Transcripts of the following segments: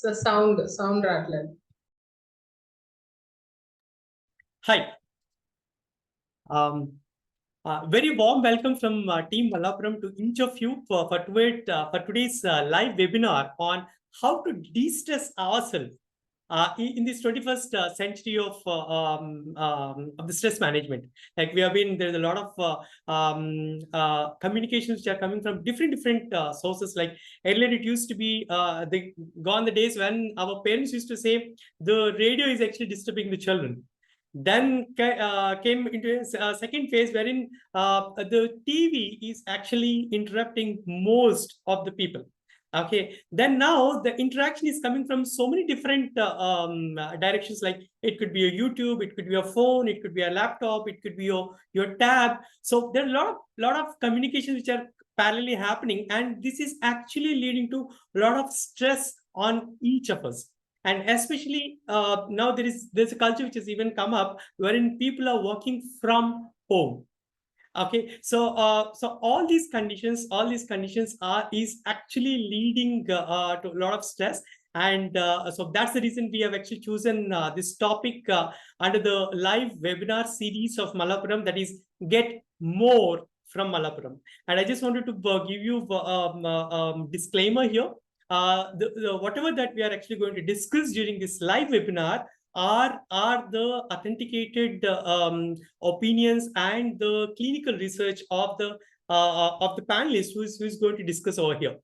It's a sound rattler. Hi. Very warm welcome from Team Mallapuram to each of you for today's live webinar on how to de-stress ourselves in this 21st century of the stress management. Like there's a lot of communications which are coming from different sources. Like earlier, it used to be gone the days when our parents used to say the radio is actually disturbing the children. Then came into a second phase wherein the TV is actually interrupting most of the people. Okay, then now the interaction is coming from so many different directions. Like it could be a YouTube, it could be a phone, it could be a laptop, it could be your tab. So there are a lot of communications which are parallelly happening, and this is actually leading to a lot of stress on each of us. And especially now there's a culture which has even come up wherein people are working from home. Okay, so all these conditions is actually leading to a lot of stress, and so that's the reason we have actually chosen this topic under the live webinar series of Mallapuram, that is Get More from Mallapuram. And I just wanted to give you disclaimer here. Whatever that we are actually going to discuss during this live webinar are the authenticated opinions and the clinical research of the panelist who is going to discuss over here.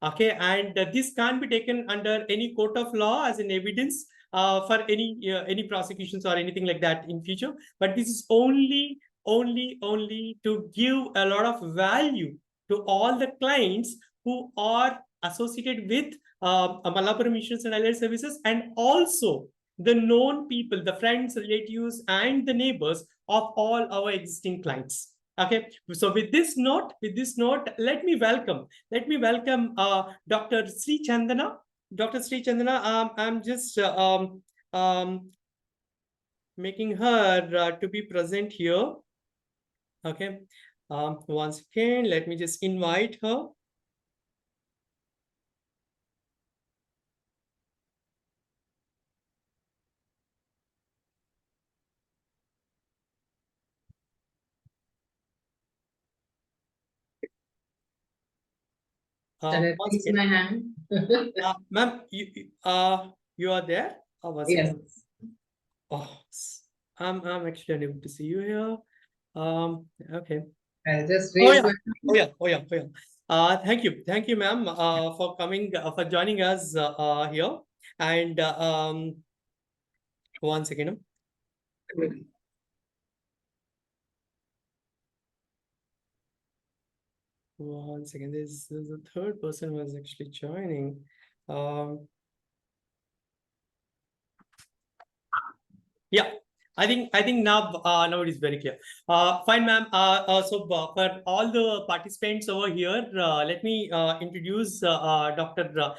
Okay, and this can't be taken under any court of law as an evidence for any prosecutions or anything like that in future. But this is only to give a lot of value to all the clients who are associated with Mallapuram Insurance and Allied Services, and also the known people, the friends, relatives, and the neighbors of all our existing clients. Okay, so with this note, let me welcome Dr. Sreechandana. Dr. Sreechandana, I'm just making her to be present here. Okay, once again, let me just invite her. Raise my hand. Ma'am, you are there? Yes. Oh, I'm actually unable to see you here. Okay. I'll just raise my hand. Oh yeah. Thank you, ma'am, for coming, for joining us here. And one second. One second. There's a third person who is actually joining. Yeah, I think now it is very clear. Fine, ma'am. So for all the participants over here, let me introduce Dr.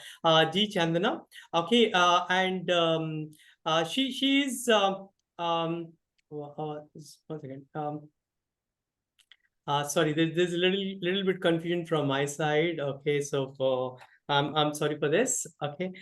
G Chandana. Okay, and she is one second. Sorry, there's a little bit confusion from my side. Okay, so I'm sorry for this. Okay,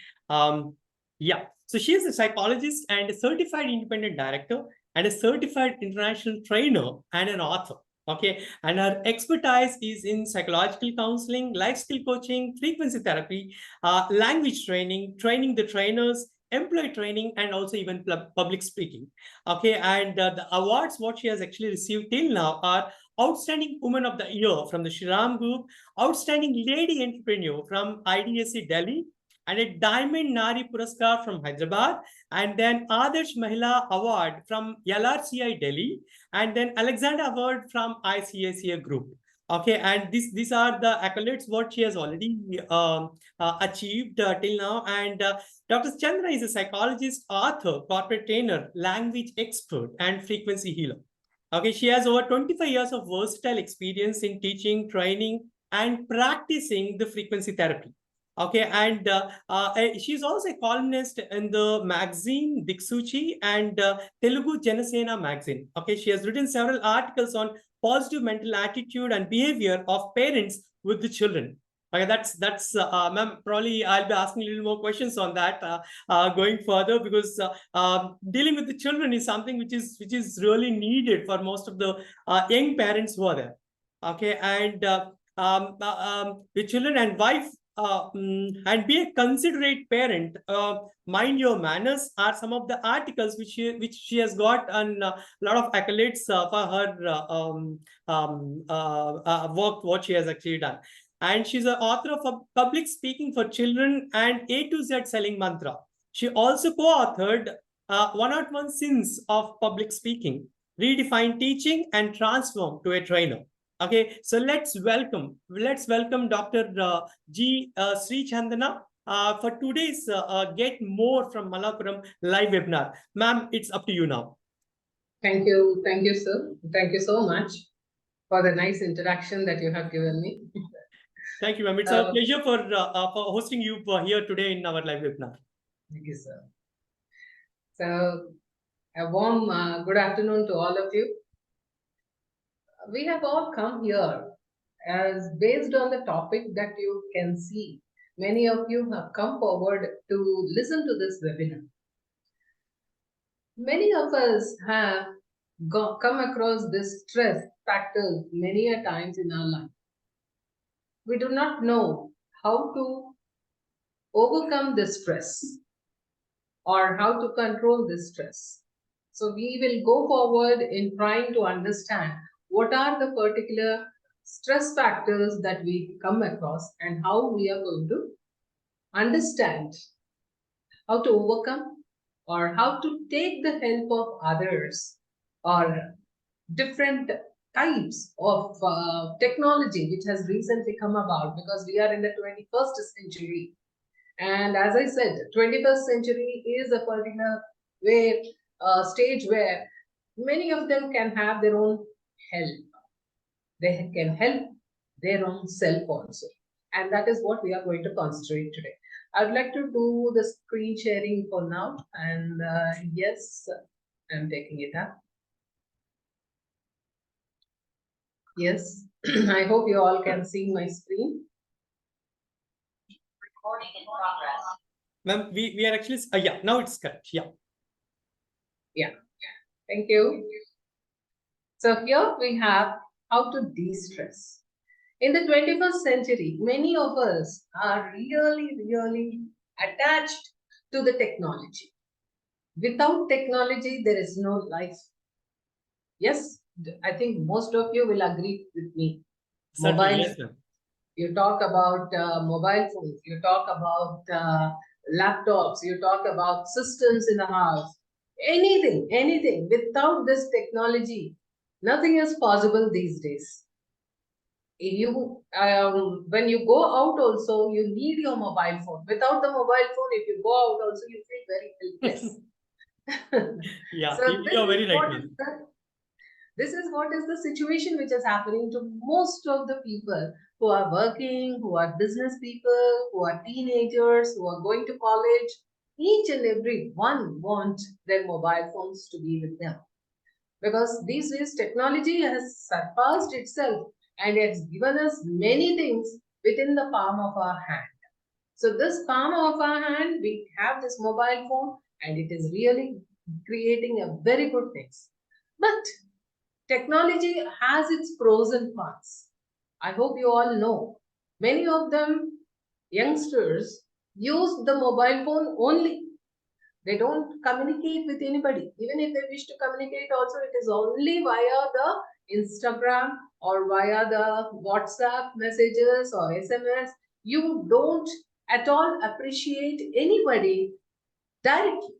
yeah. So she is a psychologist and a certified independent director and a certified international trainer and an author. Okay, and her expertise is in psychological counseling, life skill coaching, frequency therapy, language training, training the trainers, employee training, and also even public speaking. Okay, and the awards what she has actually received till now are Outstanding Woman of the Year from the Shriram Group, Outstanding Lady Entrepreneur from IDSC Delhi, and a Diamond Nari Puraskar from Hyderabad, and then Adarsh Mahila Award from LRCI Delhi, and then Alexander Award from ICICI Group. Okay, and these are the accolades what she has already achieved till now. And Dr. Chandra is a psychologist, author, corporate trainer, language expert, and frequency healer. Okay, she has over 25 years of versatile experience in teaching, training, and practicing the frequency therapy. Okay, and she's also a columnist in the magazine Diksuchi and Telugu Janasena magazine. Okay, she has written several articles on positive mental attitude and behavior of parents with the children. Okay, that's ma'am. Probably I'll be asking a little more questions on that going further, because dealing with the children is something which is really needed for most of the young parents who are there. Okay, and the children and wife and be a considerate parent. Mind your manners are some of the articles which she has got on a lot of accolades for her work, what she has actually done. And she's an author of a public speaking for children and A to Z selling mantra. She also co-authored 101 Sins of Public Speaking, Redefine Teaching and Transform to a Trainer. Okay, so let's welcome Dr. G Sreechandana for today's Get More from Mallapuram live webinar. Ma'am, it's up to you now. Thank you, sir. Thank you so much for the nice introduction that you have given me. Thank you, ma'am. It's a pleasure for hosting you here today in our live webinar. Thank you, sir. So, a warm good afternoon to all of you. We have all come here as based on the topic that you can see. Many of you have come forward to listen to this webinar. Many of us have come across this stress factors many a times in our life. We do not know how to overcome this stress or how to control this stress. So we will go forward in trying to understand what are the particular stress factors that we come across and how we are going to understand how to overcome or how to take the help of others or different types of technology which has recently come about, because we are in the 21st century. And as I said, 21st century is a particular stage where many of them can have their own help. They can help their own self also. And that is what we are going to concentrate today. I would like to do the screen sharing for now. And yes, I'm taking it up. Yes, I hope you all can see my screen. Recording in progress. Ma'am, we are actually, yeah, now it's correct. Yeah. Yeah, thank you. So here we have how to de-stress. In the 21st century, many of us are really attached to the technology. Without technology, there is no life. Yes, I think most of you will agree with me. Certainly, yes, ma'am. You talk about mobile phones, you talk about laptops, you talk about systems in the house, anything. Without this technology, nothing is possible these days. You when you go out also, you need your mobile phone. Without the mobile phone, if you go out also, you feel very helpless. Yeah, So you're very right, ma'am. This is what is the situation which is happening to most of the people who are working, who are business people, who are teenagers, who are going to college. Each and every one want their mobile phones to be with them. Because these days technology has surpassed itself and it's given us many things within the palm of our hand. So this palm of our hand, we have this mobile phone and it is really creating a very good things. But technology has its pros and cons. I hope you all know. Many of them, youngsters, use the mobile phone only. They don't communicate with anybody. Even if they wish to communicate also, it is only via the Instagram or via the WhatsApp messages or SMS. You don't at all appreciate anybody directly.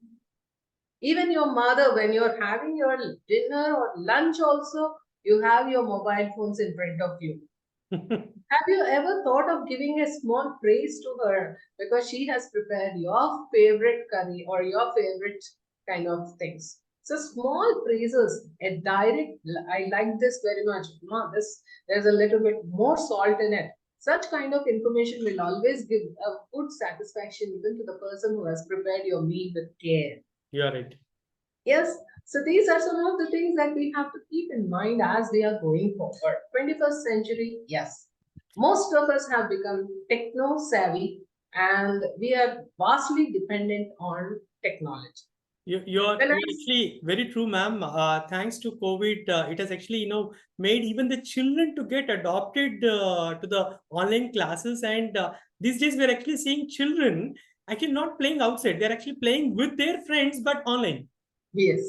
Even your mother, when you're having your dinner or lunch also, you have your mobile phones in front of you. Have you ever thought of giving a small praise to her because she has prepared your favorite curry or your favorite kind of things? So small praises, a direct, I like this very much. No, there's a little bit more salt in it. Such kind of information will always give a good satisfaction even to the person who has prepared your meal with care. You are right. Yes, so these are some of the things that we have to keep in mind as we are going forward. 21st century, yes. Most of us have become techno savvy and we are vastly dependent on technology. You're When I actually very true, ma'am. Thanks to COVID, it has actually, made even the children to get adopted to the online classes. And these days, we're actually seeing children actually not playing outside. They're actually playing with their friends, but online. Yes,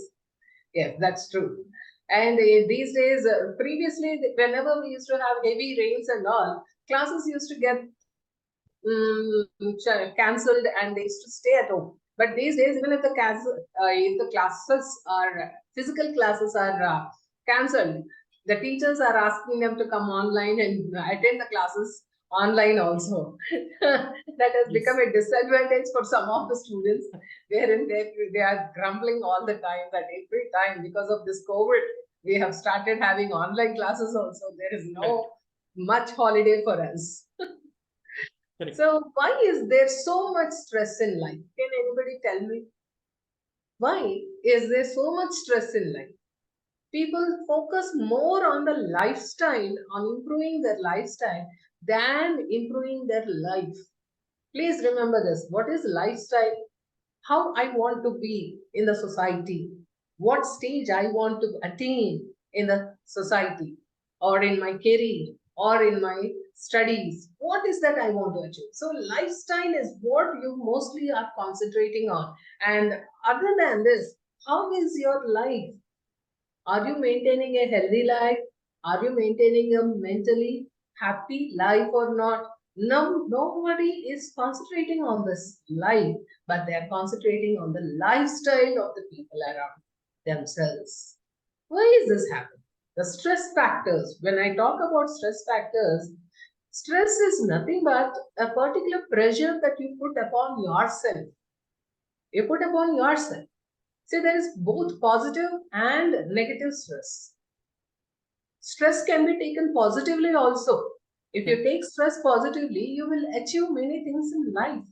yes, that's true. And these days, previously, whenever we used to have heavy rains and all, classes used to get cancelled and they used to stay at home. But these days, even if the classes are physical classes are cancelled, the teachers are asking them to come online and attend the classes online also. That has become Yes. a disadvantage for some of the students, wherein they are grumbling all the time that every time because of this COVID, we have started having online classes also. There is Correct. no much holiday for us. Correct. So why is there so much stress in life? Can anybody tell me? Why is there so much stress in life? People focus more on the lifestyle, on improving their lifestyle than improving their life. Please remember this. What is lifestyle? How I want to be in the society, what stage I want to attain in the society, or in my career, or in my studies. What is that I want to achieve? So, lifestyle is what you mostly are concentrating on. And other than this, how is your life? Are you maintaining a healthy life? Are you maintaining a mentally happy life or not? No, nobody is concentrating on this life, but they are concentrating on the lifestyle of the people around themselves. Why is this happening? The stress factors. When I talk about stress factors, stress is nothing but a particular pressure that you put upon yourself. You put upon yourself. See, there is both positive and negative stress. Stress can be taken positively also. If you take stress positively, you will achieve many things in life.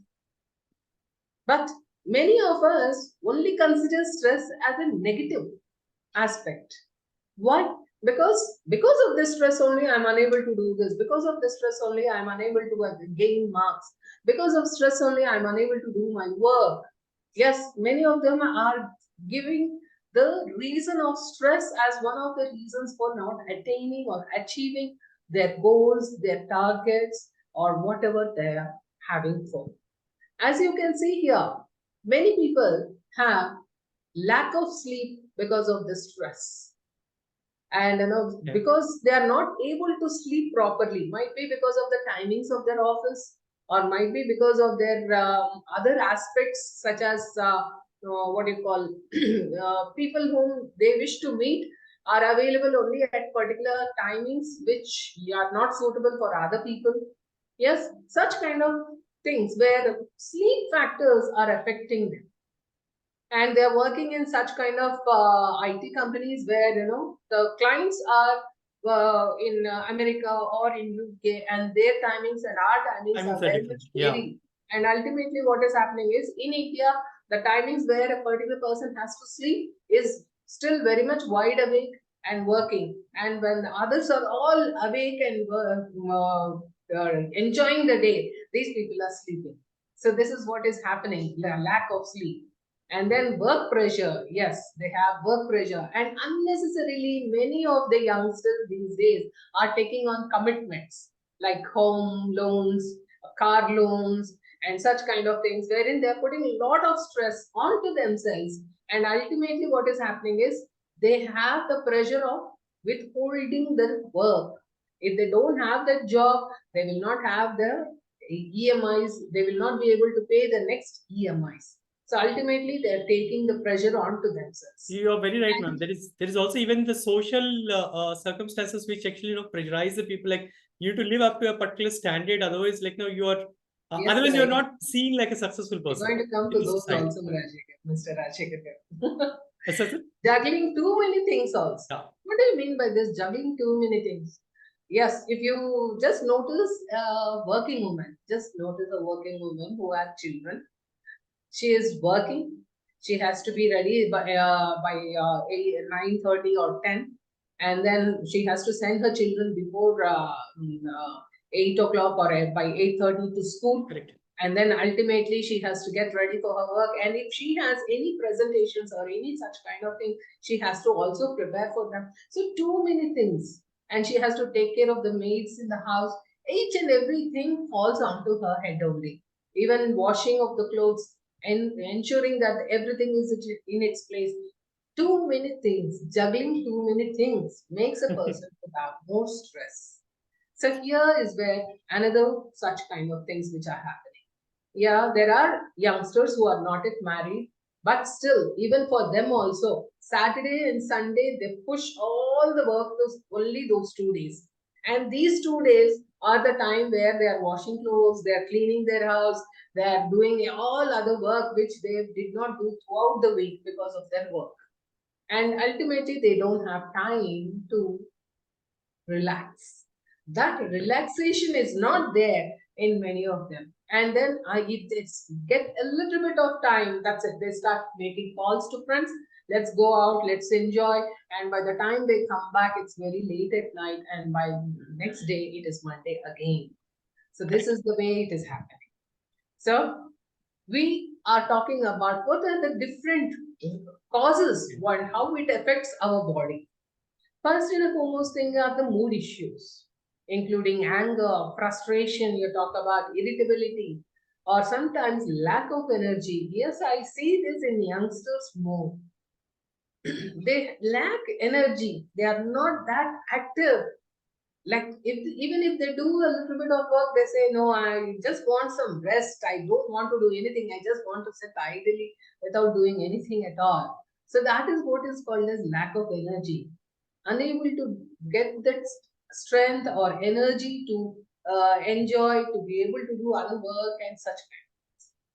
But many of us only consider stress as a negative aspect. Why? Because of this stress only I'm unable to do this. Because of this stress only I'm unable to gain marks. Because of stress only I'm unable to do my work. Yes, many of them are giving the reason of stress as one of the reasons for not attaining or achieving their goals, their targets, or whatever they are having for. As you can see here, many people have lack of sleep because of the stress. And because they are not able to sleep properly, might be because of the timings of their office, or might be because of their other aspects, such as what you call people whom they wish to meet are available only at particular timings which are not suitable for other people. Yes, such kind of things where sleep factors are affecting them, and they're working in such kind of IT companies where the clients are in America or in UK, and their timings and our timings Timings are are very different. much Yeah. varied. And ultimately, what is happening is in India, the timings where a particular person has to sleep is still very much wide awake and working, and when the others are all awake and enjoying the day, these people are sleeping. So this is what is happening: the lack of sleep. And then work pressure. Yes, they have work pressure. And unnecessarily, many of the youngsters these days are taking on commitments like home loans, car loans, and such kind of things, wherein they're putting a lot of stress onto themselves. And ultimately, what is happening is they have the pressure of withholding their work. If they don't have that job, they will not have the EMIs, they will not be able to pay the next EMIs. So ultimately, they're taking the pressure onto themselves. You are very right, ma'am. And There is also even the social circumstances which actually pressurize the people, like you to live up to a particular standard. Otherwise, like you are yes, otherwise you are sir, not seen like a successful we're person going to come in to the those society. also, Mr. Rajshekar. Yes, sir. Juggling too many things also. Yeah. What do you mean by this juggling too many things? Yes, if you just notice a working woman, just notice a working woman who has children. She is working. She has to be ready by 9:30 or 10, and then she has to send her children before 8 o'clock or by 8:30 to school. Correct. And then ultimately she has to get ready for her work. And if she has any presentations or any such kind of thing, she has to also prepare for them. So too many things. And she has to take care of the maids in the house. Each and everything falls onto her head only. Even washing of the clothes and ensuring that everything is in its place. Too many things, juggling too many things makes a person to have more stress. So here is where another such kind of things which are happening. Yeah, there are youngsters who are not yet married, but still, even for them also, Saturday and Sunday, they push all the work to only those 2 days. And these 2 days are the time where they are washing clothes, they are cleaning their house, they are doing all other work which they did not do throughout the week because of their work. And ultimately, they don't have time to relax. That relaxation is not there in many of them. And then if they get a little bit of time, that's it. They start making calls to friends. Let's go out, let's enjoy. And by the time they come back, it's very late at night. And by next day, it is Monday again. So this Correct. is the way it is happening. So we are talking about what are the different causes, how it affects our body. First and foremost thing are the mood issues, including anger, frustration, you talk about irritability, or sometimes lack of energy. Yes, I see this in youngsters more. They lack energy. They are not that active. Like even if they do a little bit of work, they say, no, I just want some rest. I don't want to do anything. I just want to sit idly without doing anything at all. So that is what is called as lack of energy, unable to get that strength or energy to enjoy, to be able to do other work and such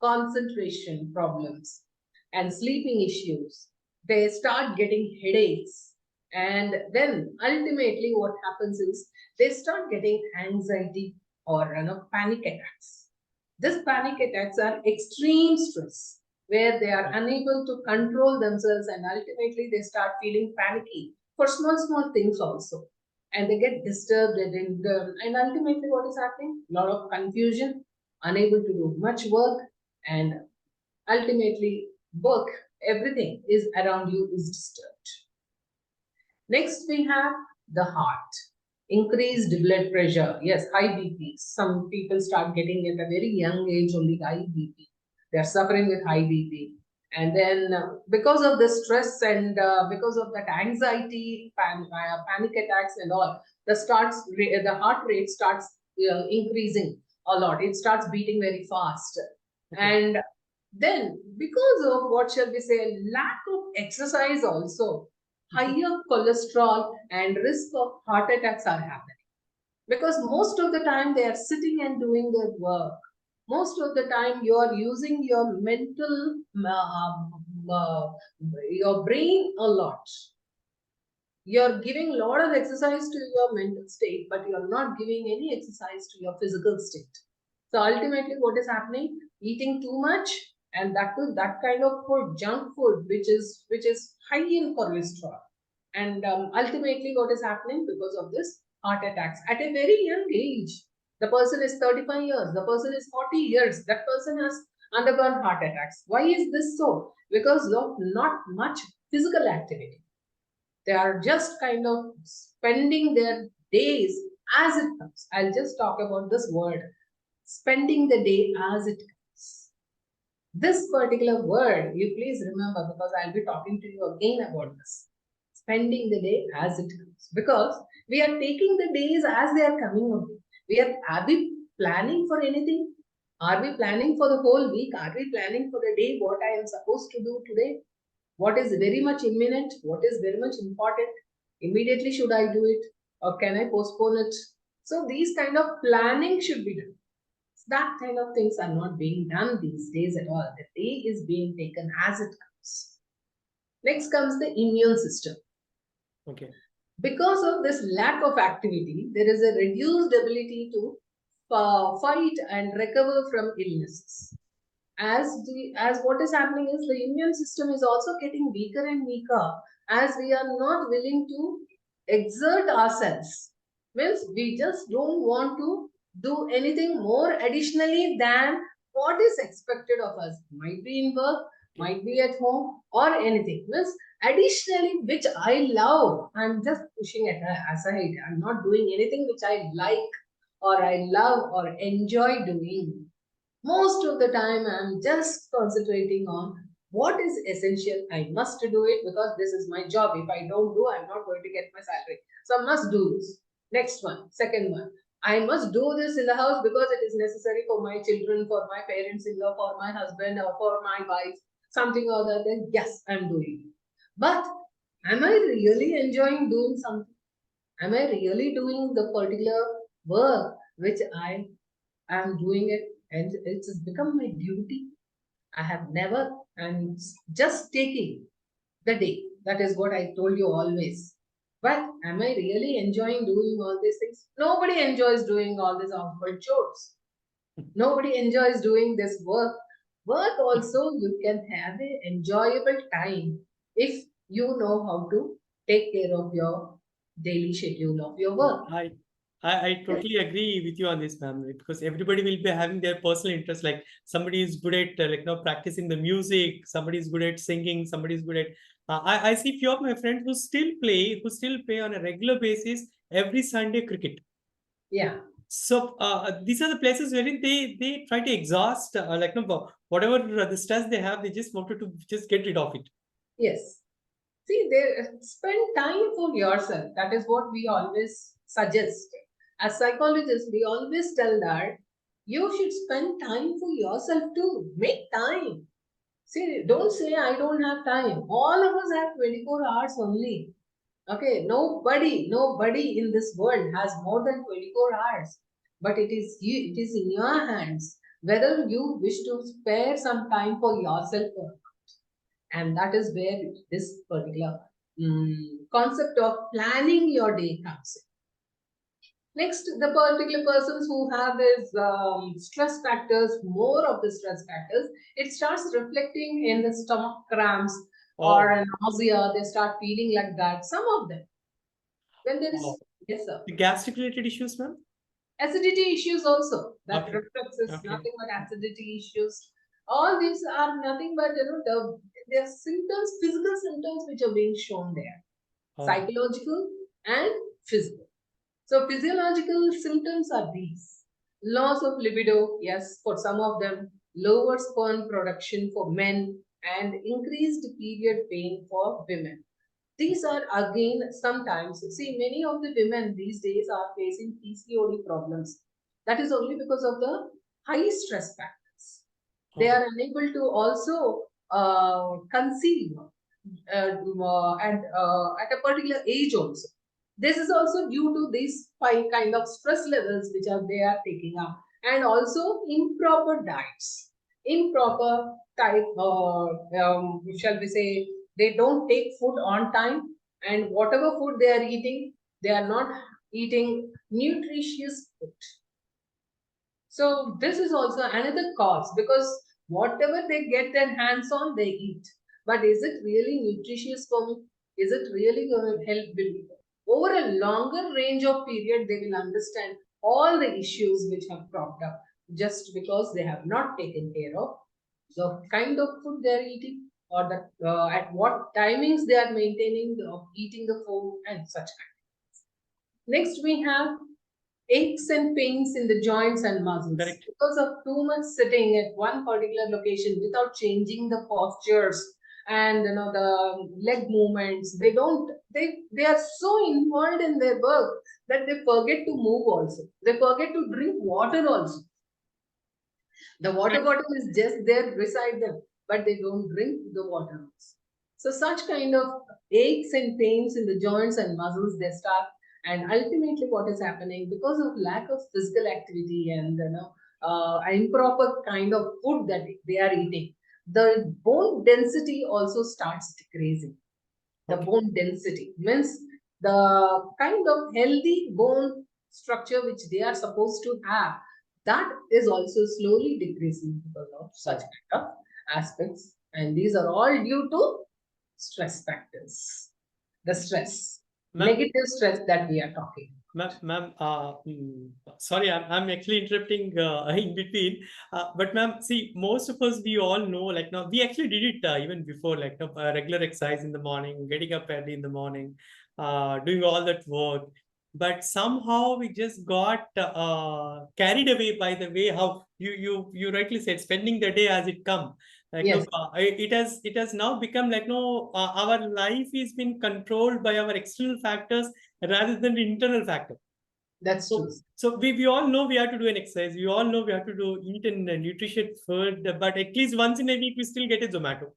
concentration problems and sleeping issues. They start getting headaches. And then ultimately, what happens is they start getting anxiety or panic attacks. These panic attacks are extreme stress where they are unable to control themselves and ultimately they start feeling panicky for small things also. And they get disturbed and ultimately what is happening? A lot of confusion, unable to do much work, and ultimately work, everything is around you is disturbed. Next, we have the heart. Increased blood pressure. Yes, high BP. Some people start getting at a very young age only high BP. They are suffering with high BP. And then because of the stress and because of that anxiety, panic attacks and all, the heart rate starts increasing a lot. It starts beating very fast. Okay. And then because of what shall we say, lack of exercise also, higher cholesterol and risk of heart attacks are happening because most of the time they are sitting and doing their work. Most of the time you are using your mental your brain a lot. You're giving a lot of exercise to your mental state, but you're not giving any exercise to your physical state. So ultimately what is happening? Eating too much, and that kind of food, junk food, which is high in cholesterol. And ultimately what is happening because of this heart attacks at a very young age. The person is 35 years, the person is 40 years, that person has undergone heart attacks. Why is this so? Because of not much physical activity. They are just kind of spending their days as it comes. I'll just talk about this word, spending the day as it comes. This particular word, you please remember because I'll be talking to you again about this. Spending the day as it comes. Because we are taking the days as they are coming only. Are we planning for anything? Are we planning for the whole week? Are we planning for the day what I am supposed to do today? What is very much imminent? What is very much important? Immediately should I do it? Or can I postpone it? So these kind of planning should be done. That kind of things are not being done these days at all. The day is being taken as it comes. Next comes the immune system. Okay. Because of this lack of activity, there is a reduced ability to fight and recover from illnesses. As what is happening is the immune system is also getting weaker and weaker as we are not willing to exert ourselves. Means we just don't want to do anything more additionally than what is expected of us. Might be in work, might be at home, or anything. Means additionally, which I love, I'm just pushing it aside. I'm not doing anything which I like or I love or enjoy doing. Most of the time, I'm just concentrating on what is essential. I must do it because this is my job. If I don't do, I'm not going to get my salary. So I must do this. Next one, second one. I must do this in the house because it is necessary for my children, for my parents-in-law, for my husband, or for my wife, something or other. Then yes, I'm doing it. But am I really enjoying doing something? Am I really doing the particular work which I am doing it and it's become my duty? I have never, and just taking the day. That is what I told you always. But am I really enjoying doing all these things? Nobody enjoys doing all these household chores. Nobody enjoys doing this work. Work also, you can have an enjoyable time if you know how to take care of your daily schedule of your work. I totally agree with you on this, ma'am, because everybody will be having their personal interest. Like somebody is good at practicing the music, somebody is good at singing, somebody is good at. I see few of my friends who still play on a regular basis every Sunday cricket. Yeah. So these are the places wherein they try to exhaust whatever the stress they have, they just wanted to just get rid of it. Yes. See, they spend time for yourself. That is what we always suggest. As psychologists, we always tell that you should spend time for yourself too. Make time. See, don't say I don't have time. All of us have 24 hours only. Okay, nobody in this world has more than 24 hours. But it is in your hands whether you wish to spare some time for yourself or not. And that is where this particular concept of planning your day comes in. Next, the particular persons who have this stress factors, more of the stress factors, it starts reflecting in the stomach cramps or Oh, a nausea. They start feeling like that. Some of them, when there oh. is, yes, sir, The gastric related issues, ma'am? acidity issues also. That Okay. reflex is Okay. nothing but acidity issues. All these are nothing but their symptoms, physical symptoms which are being shown there, Oh. psychological and physical. So physiological symptoms are these: loss of libido, yes, for some of them, lower sperm production for men, and increased period pain for women. These are again sometimes, see, many of the women these days are facing PCOD problems. That is only because of the high stress factors. They Oh. are unable to also conceive and at a particular age also. This is also due to these five kind of stress levels which are they are taking up, and also improper diets, improper type, shall we say, they don't take food on time, and whatever food they are eating, they are not eating nutritious food. So this is also another cause, because whatever they get their hands on, they eat. But is it really nutritious for me? Is it really going to help build? Over a longer range of period, they will understand all the issues which have cropped up just because they have not taken care of the kind of food they are eating, or the at what timings they are maintaining of eating the food and such kind. Next, we have aches and pains in the joints and muscles Correct. because of too much sitting at one particular location without changing the postures and the leg movements. They are so involved in their work that they forget to move also. They forget to drink water also. The water Correct. bottle is just there beside them, but they don't drink the water. So such kind of aches and pains in the joints and muscles they start, and ultimately what is happening because of lack of physical activity and improper kind of food that they are eating, the bone density also starts decreasing. The Okay. bone density means the kind of healthy bone structure which they are supposed to have, that is also slowly decreasing because of such Oh. kind of aspects, and these are all due to stress factors, the stress, Ma'am, negative stress that we are talking. Ma'am, sorry, I'm actually interrupting in between. But ma'am, see, most of us, we all know, like now, we actually did it even before, like regular exercise in the morning, getting up early in the morning, doing all that work. But somehow we just got carried away by the way how you rightly said, spending the day as it come. Like no, Yes, it has now become like no, our life is been controlled by our external factors rather than the internal factor. that's true. So we all know we have to do an exercise. We all know we have to do eat and nutritious food, but at least once in a week we still get a Zomato.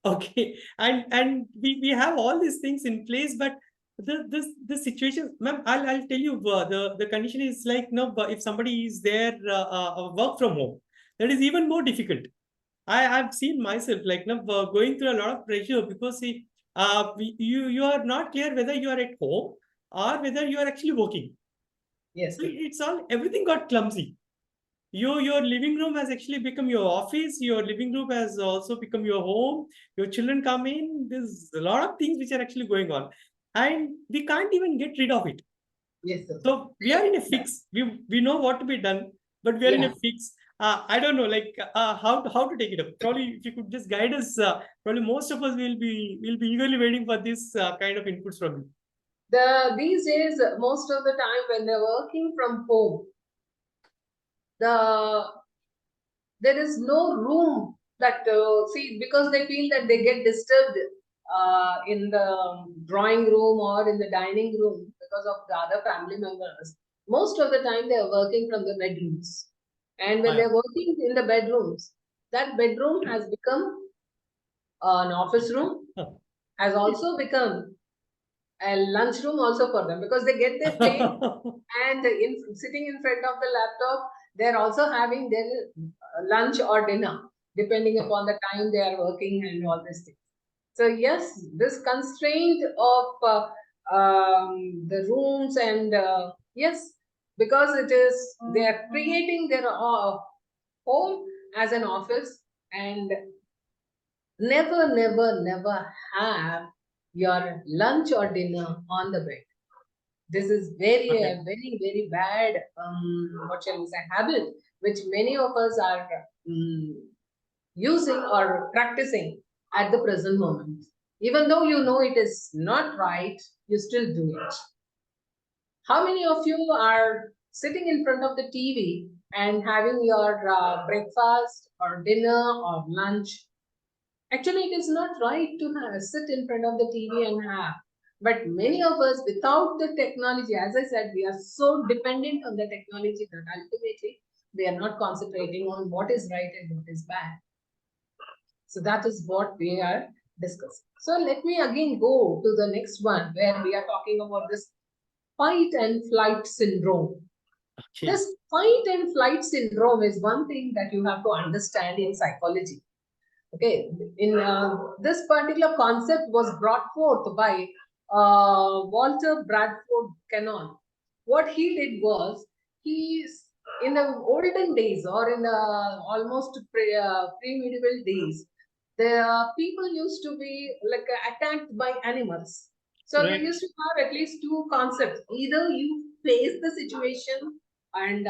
Okay, and we have all these things in place, but the situation, ma'am, I'll tell you the condition is like no, but if somebody is there work from home, that is even more difficult. I've seen myself like no, going through a lot of pressure because see, you are not clear whether you are at home or whether you are actually working. Yes, So it's all everything got clumsy. Your living room has actually become your office. Your living room has also become your home. Your children come in. There's a lot of things which are actually going on, and we can't even get rid of it. yes, sir. So we are in a fix. We know what to be done, but we are in Yeah. a fix. I don't know, like how to take it up. Probably if you could just guide us. Probably most of us will be eagerly waiting for this kind of inputs from you. These days, most of the time when they're working from home, the there is no room that see, because they feel that they get disturbed in the drawing room or in the dining room because of the other family members. Most of the time they are working from the bedrooms, and when Ah, they're working in the bedrooms, that bedroom has become an office room, yeah. has also become a lunchroom also for them, because they get their plate and sitting in front of the laptop, they're also having their lunch or dinner, depending upon the time they are working and all these things. So yes, this constraint of the rooms and yes, because it is they are creating their home as an office, and never, never, never have your lunch or dinner on the bed. This is Okay. very, very bad, what shall we say, habit, which many of us are using or practicing at the present moment. Even though you know it is not right, you still do it. How many of you are sitting in front of the TV and having your breakfast or dinner or lunch? Actually, it is not right to sit in front of the TV and have. But many of us, without the technology, as I said, we are so dependent on the technology that ultimately we are not concentrating on what is right and what is bad. So that is what we are discussing. So let me again go to the next one where we are talking about this fight and flight syndrome. Okay. This fight and flight syndrome is one thing that you have to understand in psychology. Okay, in this particular concept was brought forth by Walter Bradford Cannon. What he did was he, in the olden days or in the almost pre-medieval days, the people used to be like attacked by animals. So they Right. used to have at least two concepts: either you face the situation and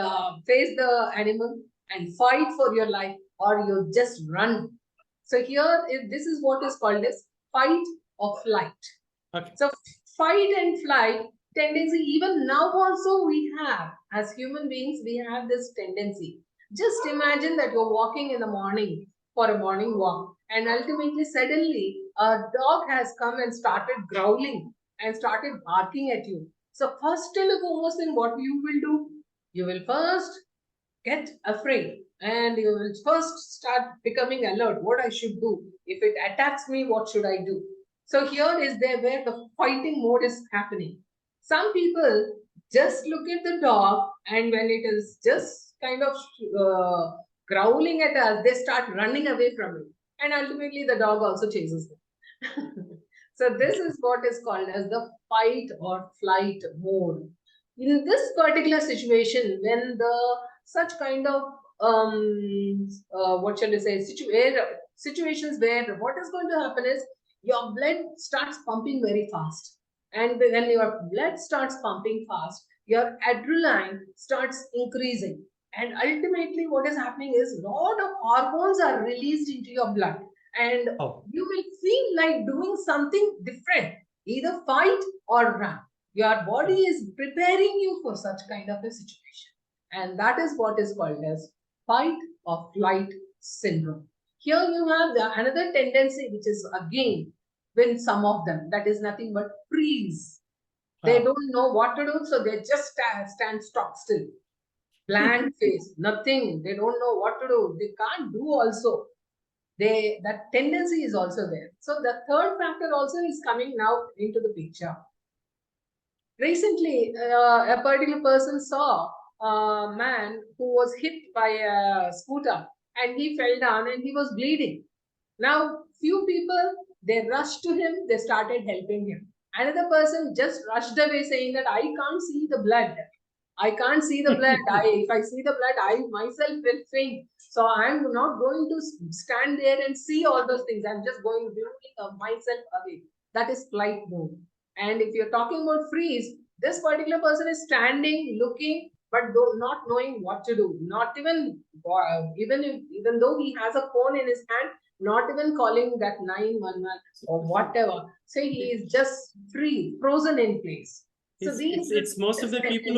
face the animal and fight for your life, or you just run. So here, this is what is called as fight or flight. Okay. So fight and flight tendency, even now also we have, as human beings, we have this tendency. Just imagine that you're walking in the morning for a morning walk, and ultimately, suddenly, a dog has come and started growling and started barking at you. So first and foremost thing, what you will do? You will first get afraid, and you will first start becoming alert. What I should do? If it attacks me, what should I do? So here is there where the fighting mode is happening. Some people just look at the dog, and when it is just kind of growling at us, they start running away from it, and ultimately the dog also chases them. So this is what is called as the fight or flight mode. In this particular situation, when the such kind of what shall I say, situations where what is going to happen is your blood starts pumping very fast. And when your blood starts pumping fast, your adrenaline starts increasing. And ultimately, what is happening is a lot of hormones are released into your blood. And Oh, you may feel like doing something different, either fight or run. Your body is preparing you for such kind of a situation. And that is what is called as fight or flight syndrome. Here you have another tendency, which is again when some of them, that is nothing but freeze. They don't know what to do, so they just stand stock still, blank face, nothing. They don't know what to do. They can't do also. That tendency is also there. So the third factor also is coming now into the picture. Recently, a particular person saw a man who was hit by a scooter and he fell down and he was bleeding. Now, few people, they rushed to him, they started helping him. Another person just rushed away saying that I can't see the blood. I can't see the blood. If I see the blood, I myself will faint. So I'm not going to stand there and see all those things. I'm just going to bring myself away. That is flight mode. And if you're talking about freeze, this particular person is standing, looking, but not knowing what to do. Not even even though he has a phone in his hand, not even calling that 911 or whatever. So he is just free, frozen in place. So it's most of the people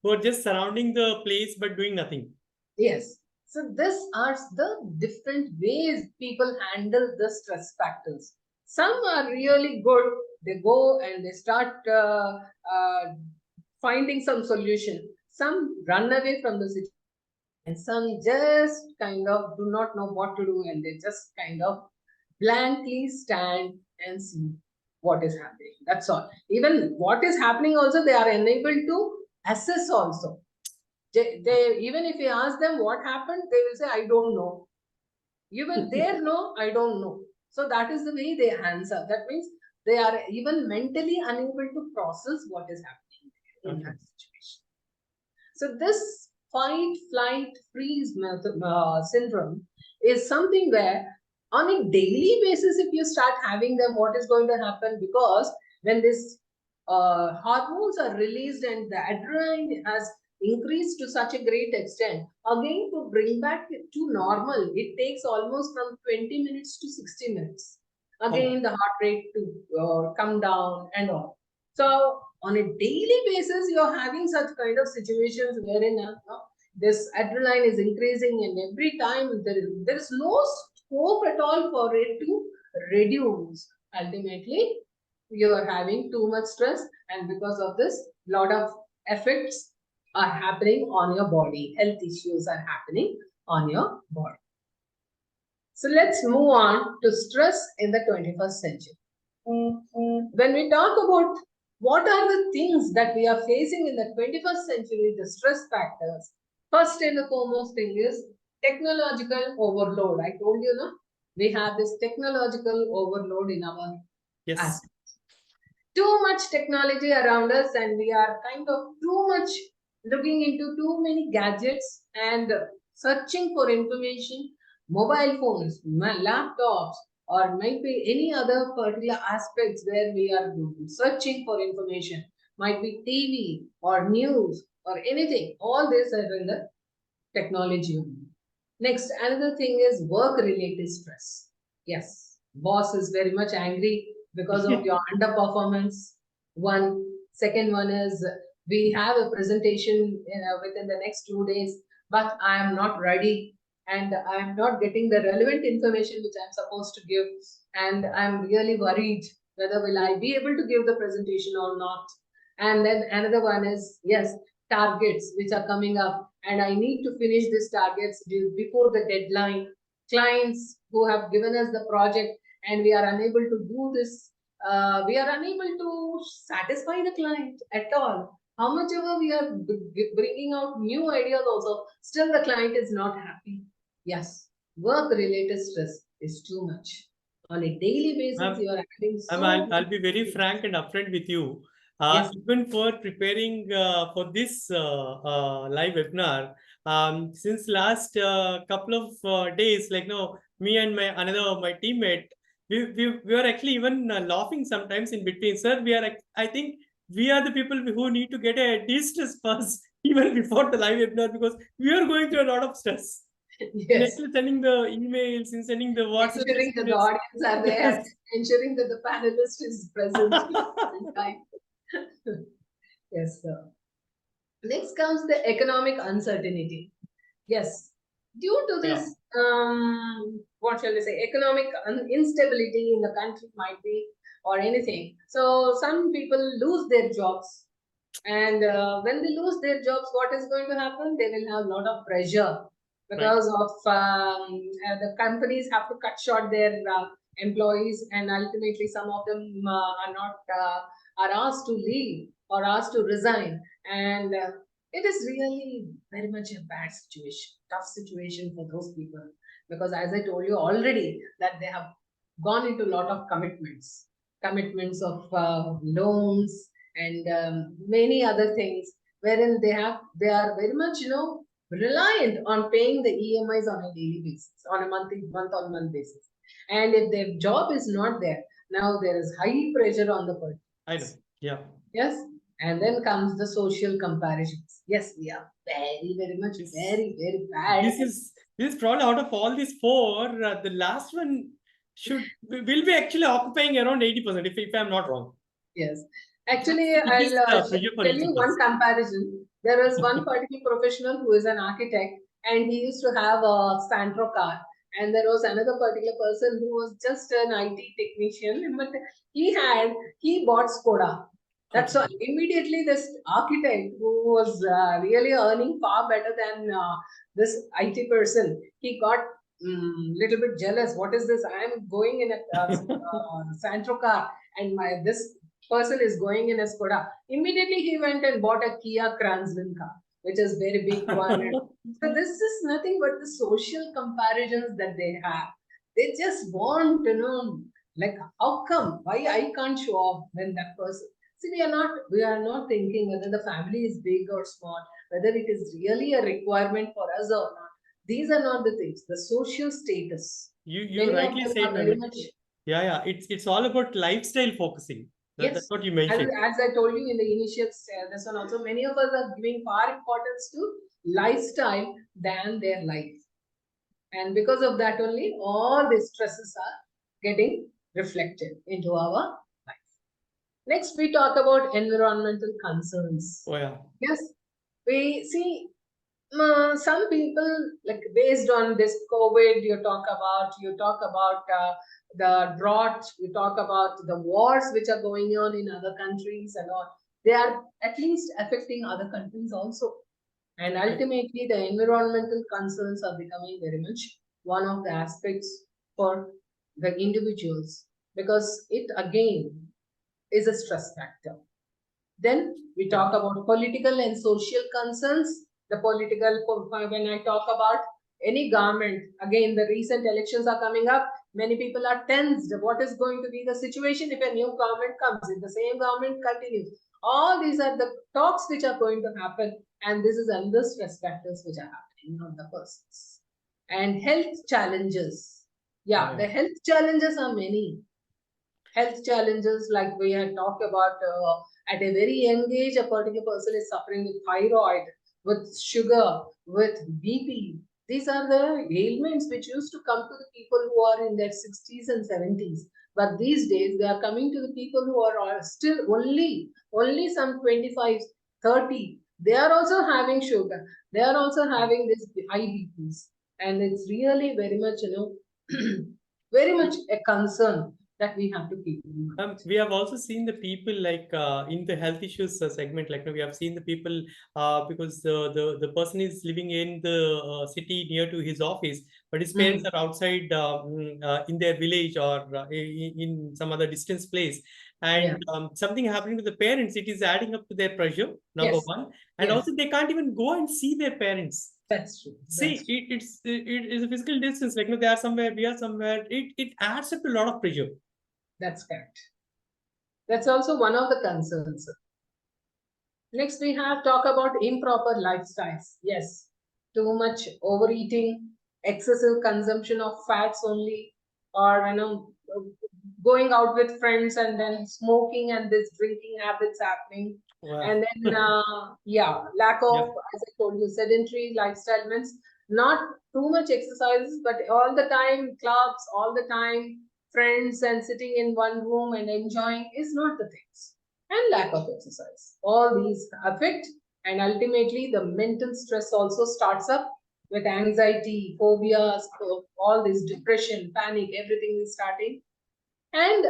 who are just surrounding the place but doing nothing. Yes. So these are the different ways people handle the stress factors. Some are really good. They go and they start finding some solution. Some run away from the situation, and some just kind of do not know what to do, and they just kind of blankly stand and see what is happening. That's all. Even what is happening also, they are unable to assess also. They even if you ask them what happened, they will say, I don't know. Even they know, I don't know. So that is the way they answer. That means they are even mentally unable to process what is happening in that situation. So this fight, flight, freeze syndrome is something where on a daily basis, if you start having them, what is going to happen? Because when this hormones are released and the adrenaline has increased to such a great extent, again to bring back it to normal, it takes almost from 20 minutes to 60 minutes. Again, the heart rate to come down and all. So on a daily basis, you're having such kind of situations wherein this adrenaline is increasing, and every time there is no scope at all for it to reduce. Ultimately, you are having too much stress, and because of this, lot of effects are happening on your body. Health issues are happening on your body. So let's move on to stress in the 21st century. When we talk about what are the things that we are facing in the 21st century, the stress factors, first and the foremost thing is technological overload. I told you, no? We have this technological overload in our aspect. Too much technology around us, and we are kind of too much looking into too many gadgets and searching for information, mobile phones, laptops, or might be any other particular aspects where we are searching for information, might be TV or news or anything. All this are in the technology. Next, another thing is work related stress. Yes, boss is very much angry because of your underperformance. One second one is we have a presentation within the next 2 days, but I am not ready and I am not getting the relevant information which I am supposed to give, and I am really worried whether will I be able to give the presentation or not. And then another one is, yes, targets which are coming up, and I need to finish these targets before the deadline. Clients who have given us the project and we are unable to do this, we are unable to satisfy the client at all. How much ever we are bringing out new ideas also, still the client is not happy. Yes, work related stress is too much. On a daily basis, you are having so I'll be very frank and upfront with you. Yes. Even for preparing for this live webinar, since last couple of days, like no, me and my teammate, we are actually even laughing sometimes in between, sir. I think we are the people who need to get a de-stress first, even before the live webinar, because we are going through a lot of stress. In Yes. actually sending the emails, in sending the WhatsApp Ensuring that the messages. audience are there, Yes. ensuring that the panelist is present in time. Yes, sir. Next comes the economic uncertainty. Yes, due to Yeah. this, what shall I say, economic instability in the country might be, or anything. So some people lose their jobs, and when they lose their jobs, what is going to happen? They will have a lot of pressure Right. because of the companies have to cut short their employees, and ultimately some of them are not are asked to leave or asked to resign, and it is really very much a bad situation, tough situation for those people, because as I told you already that they have gone into a lot of commitments of loans and many other things, wherein they are very much reliant on paying the EMIs on a daily basis, on a month on month basis. And if their job is not there, now there is high pressure on the person. I know. Yeah. Yes. And then comes the social comparisons. Yes, we are very, very much, This very bad. this is probably out of all these four, the last one will be actually occupying around 80%, if I'm not wrong. Yes. Actually, That's the biggest I'll pressure for tell each you of one us. comparison. There is one particular professional who is an architect, and he used to have a Santro car. And there was another particular person who was just an IT technician, but he bought Skoda. That's Okay. why immediately this architect who was really earning far better than this IT person, he got little bit jealous. What is this? I am going in a Santro car, and my this person is going in a Skoda. Immediately he went and bought a Kia Kranzlin car, which is very big one. So this is nothing but the social comparisons that they have. They just want to know, like, how come? Why I can't show off when that person? See, we are not thinking whether the family is big or small, whether it is really a requirement for us or not. These are not the things. The social status. You Many of rightly them said, are ma'am. very much. Yeah. It's all about lifestyle focusing. That's Yes, what you mentioned. as I told you in the initial this one also, many of us are giving far importance to lifestyle than their life. And because of that only, all the stresses are getting reflected into our life. Next, we talk about environmental concerns. Oh yeah. Yes, we see some people, like, based on this COVID, you talk about the drought, you talk about the wars which are going on in other countries and all. They are at least affecting other countries also, and Right. ultimately the environmental concerns are becoming very much one of the aspects for the individuals, because it again is a stress factor. Then we Yeah. talk about political and social concerns. The political, when I talk about any government, again, the recent elections are coming up. Many people are tensed. What is going to be the situation if a new government comes, if the same government continues? All these are the talks which are going to happen, and this is another stress factors which are happening on the persons. And health challenges. Oh Yeah, yeah. the health challenges are many. Health challenges, like we had talked about, at a very young age a particular person is suffering with thyroid, with sugar, with BP. These are the ailments which used to come to the people who are in their 60s and 70s, but these days they are coming to the people who are still only some 25, 30. They are also having sugar, they are also having this high BPs, and it's really very much very much a concern that we have to keep in mind. We have also seen the people like in the health issues segment. Like, we have seen the people because the person is living in the city near to his office, but his parents Mm. are outside in their village or in some other distance place, and Yeah. something happening to the parents. It is adding up to their pressure. Number Yes. one, and Yes. also they can't even go and see their parents. That's true. See, That's true. it is a physical distance. Like, they are somewhere, we are somewhere. It adds up to a lot of pressure. That's correct. That's also one of the concerns. Next, we have talk about improper lifestyles. Yes, too much overeating, excessive consumption of fats only, or going out with friends and then smoking and this drinking habits happening. Wow. And then, yeah, lack of, Yeah. as I told you, sedentary lifestyle means not too much exercises, but all the time clubs, all the time friends and sitting in one room and enjoying is not the things. And lack of exercise. All these affect, and ultimately the mental stress also starts up with anxiety, phobias, all this depression, panic, everything is starting. And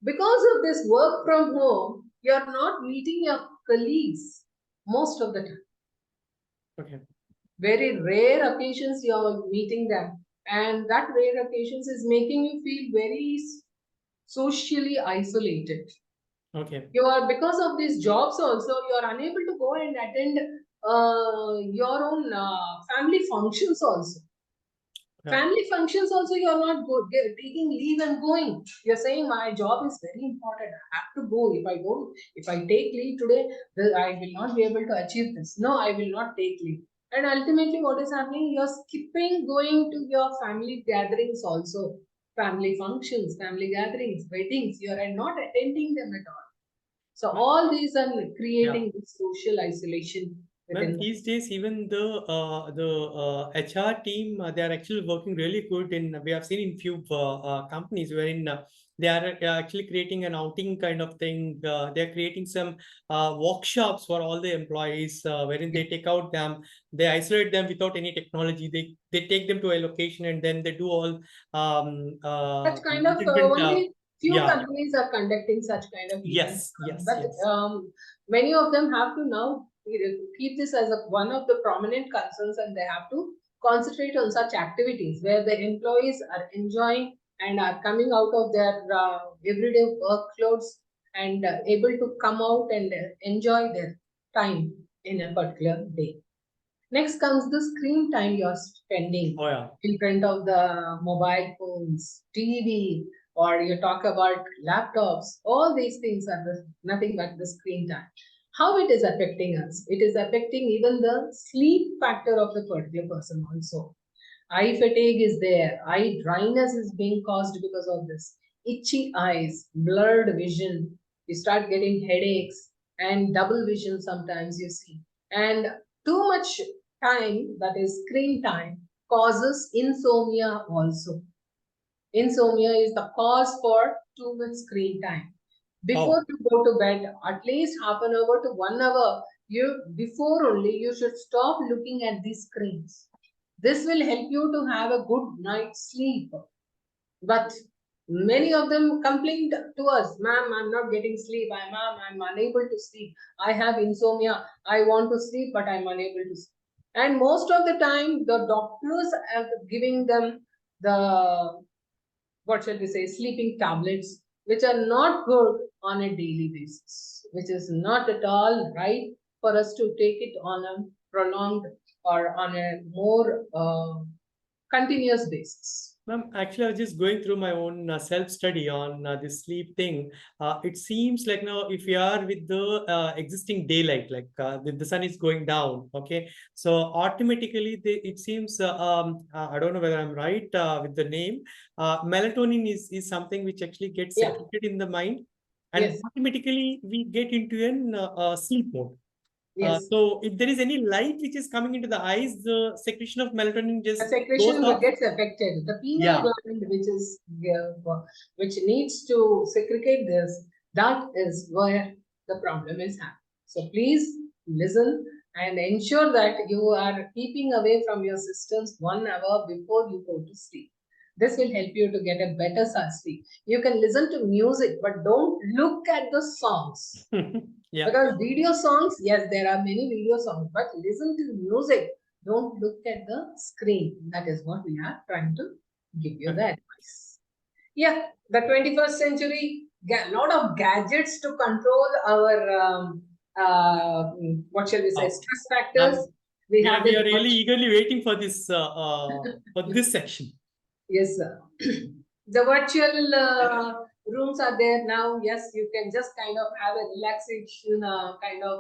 because of this work from home, you're not meeting your colleagues most of the time. Okay. Very rare occasions you're meeting them. And that rare occasions is making you feel very socially isolated. Okay. You are, because of these jobs also, you are unable to go and attend your own family functions also. Yeah. Family functions also, you are not taking leave and going. You're saying my job is very important. I have to go. If I don't, if I take leave today, I will not be able to achieve this. No, I will not take leave. And ultimately, what is happening? You're skipping going to your family gatherings also, family functions, family gatherings, weddings. You are not attending them at all. So Ma'am, all these are yeah. creating this social isolation Ma'am, within the. these days even the HR team they are actually working really good. In we have seen in few companies wherein they are actually creating an outing kind of thing. They are creating some workshops for all the employees wherein they take out them, they isolate them without any technology. They take them to a location and then they do all Such kind of different only few yeah. companies are conducting such kind of events, Yes, yes, but yes. many of them have to now keep this as one of the prominent concerns, and they have to concentrate on such activities where the employees are enjoying and are coming out of their everyday workloads and able to come out and enjoy their time in a particular day. Next comes the screen time you're spending Oh yeah. in front of the mobile phones, TV, or you talk about laptops. All these things are nothing but the screen time. How it is affecting us? It is affecting even the sleep factor of the particular person also. Eye fatigue is there. Eye dryness is being caused because of this. Itchy eyes, blurred vision. You start getting headaches and double vision sometimes you see. And too much time, that is screen time, causes insomnia also. Insomnia is the cause for too much screen time. Oh. Before you go to bed, at least half an hour to 1 hour, you before only you should stop looking at these screens. This will help you to have a good night's sleep. But many of them complained to us, ma'am, I'm not getting sleep. Ma'am, I'm unable to sleep. I have insomnia. I want to sleep, but I'm unable to sleep. And most of the time, the doctors are giving them the, what shall we say, sleeping tablets, which are not good on a daily basis, which is not at all right for us to take it on a prolonged or on a more continuous basis. Ma'am, actually, I was just going through my own self-study on this sleep thing. It seems like now, if we are with the existing daylight, like the sun is going down, okay, so automatically it seems, I don't know whether I'm right with the name, melatonin is something which actually gets Yeah, secreted in the mind, and yes, automatically we get into an sleep mode. yes. So if there is any light which is coming into the eyes, the secretion of melatonin The just goes secretion off. gets affected. The pineal Yeah. gland, which needs to secrete this, that is where the problem is happening. So please listen and ensure that you are keeping away from your systems 1 hour before you go to sleep. This will help you to get a better sleep. You can listen to music, but don't look at the songs. Yeah. Because video songs, yes, there are many video songs, but listen to music. Don't look at the screen. That is what we are trying to give you the Okay. advice. Yeah, the 21st century, a lot of gadgets to control our, what shall we say, Wow. stress factors. Um, We we are have we this are really virtual. eagerly waiting for this section. Yes, sir. The virtual rooms are there now. Yes, you can just kind of have a relaxation kind of,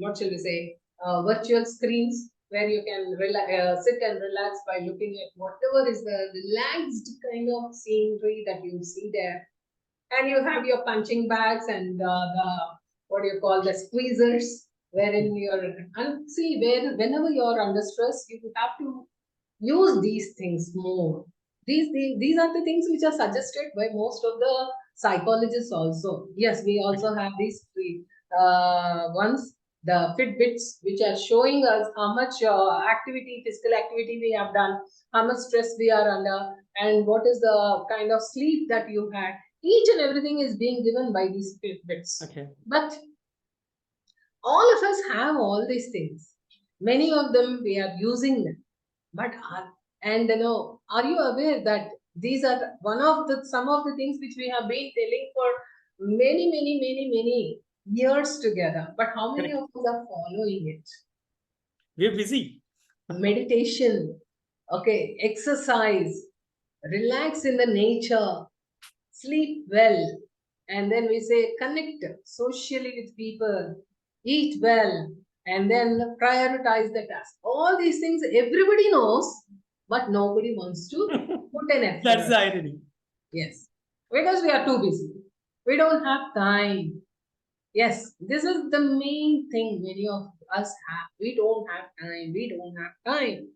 what shall we say, virtual screens where you can sit and relax by looking at whatever is the relaxed kind of scenery that you see there. And you have your punching bags and the, what do you call, the squeezers, wherein you're, and see, whenever you're under stress, you have to use these things more. These are the things which are suggested by most of the psychologists also. Yes, we also have these three ones, the Fitbits, which are showing us how much physical activity we have done, how much stress we are under, and what is the kind of sleep that you had. Each and everything is being given by these Fitbits. Okay. But all of us have all these things. Many of them we are using them. But are you aware that these are some of the things which we have been telling for many years together? But how many of us are following it? We're busy. Meditation, okay, exercise, relax in the nature, sleep well, and then we say connect socially with people, eat well, and then prioritize the task. All these things everybody knows, but nobody wants to put an effort. That's the irony. Yes, because we are too busy. We don't have time. Yes, this is the main thing many of us have. We don't have time. We don't have time.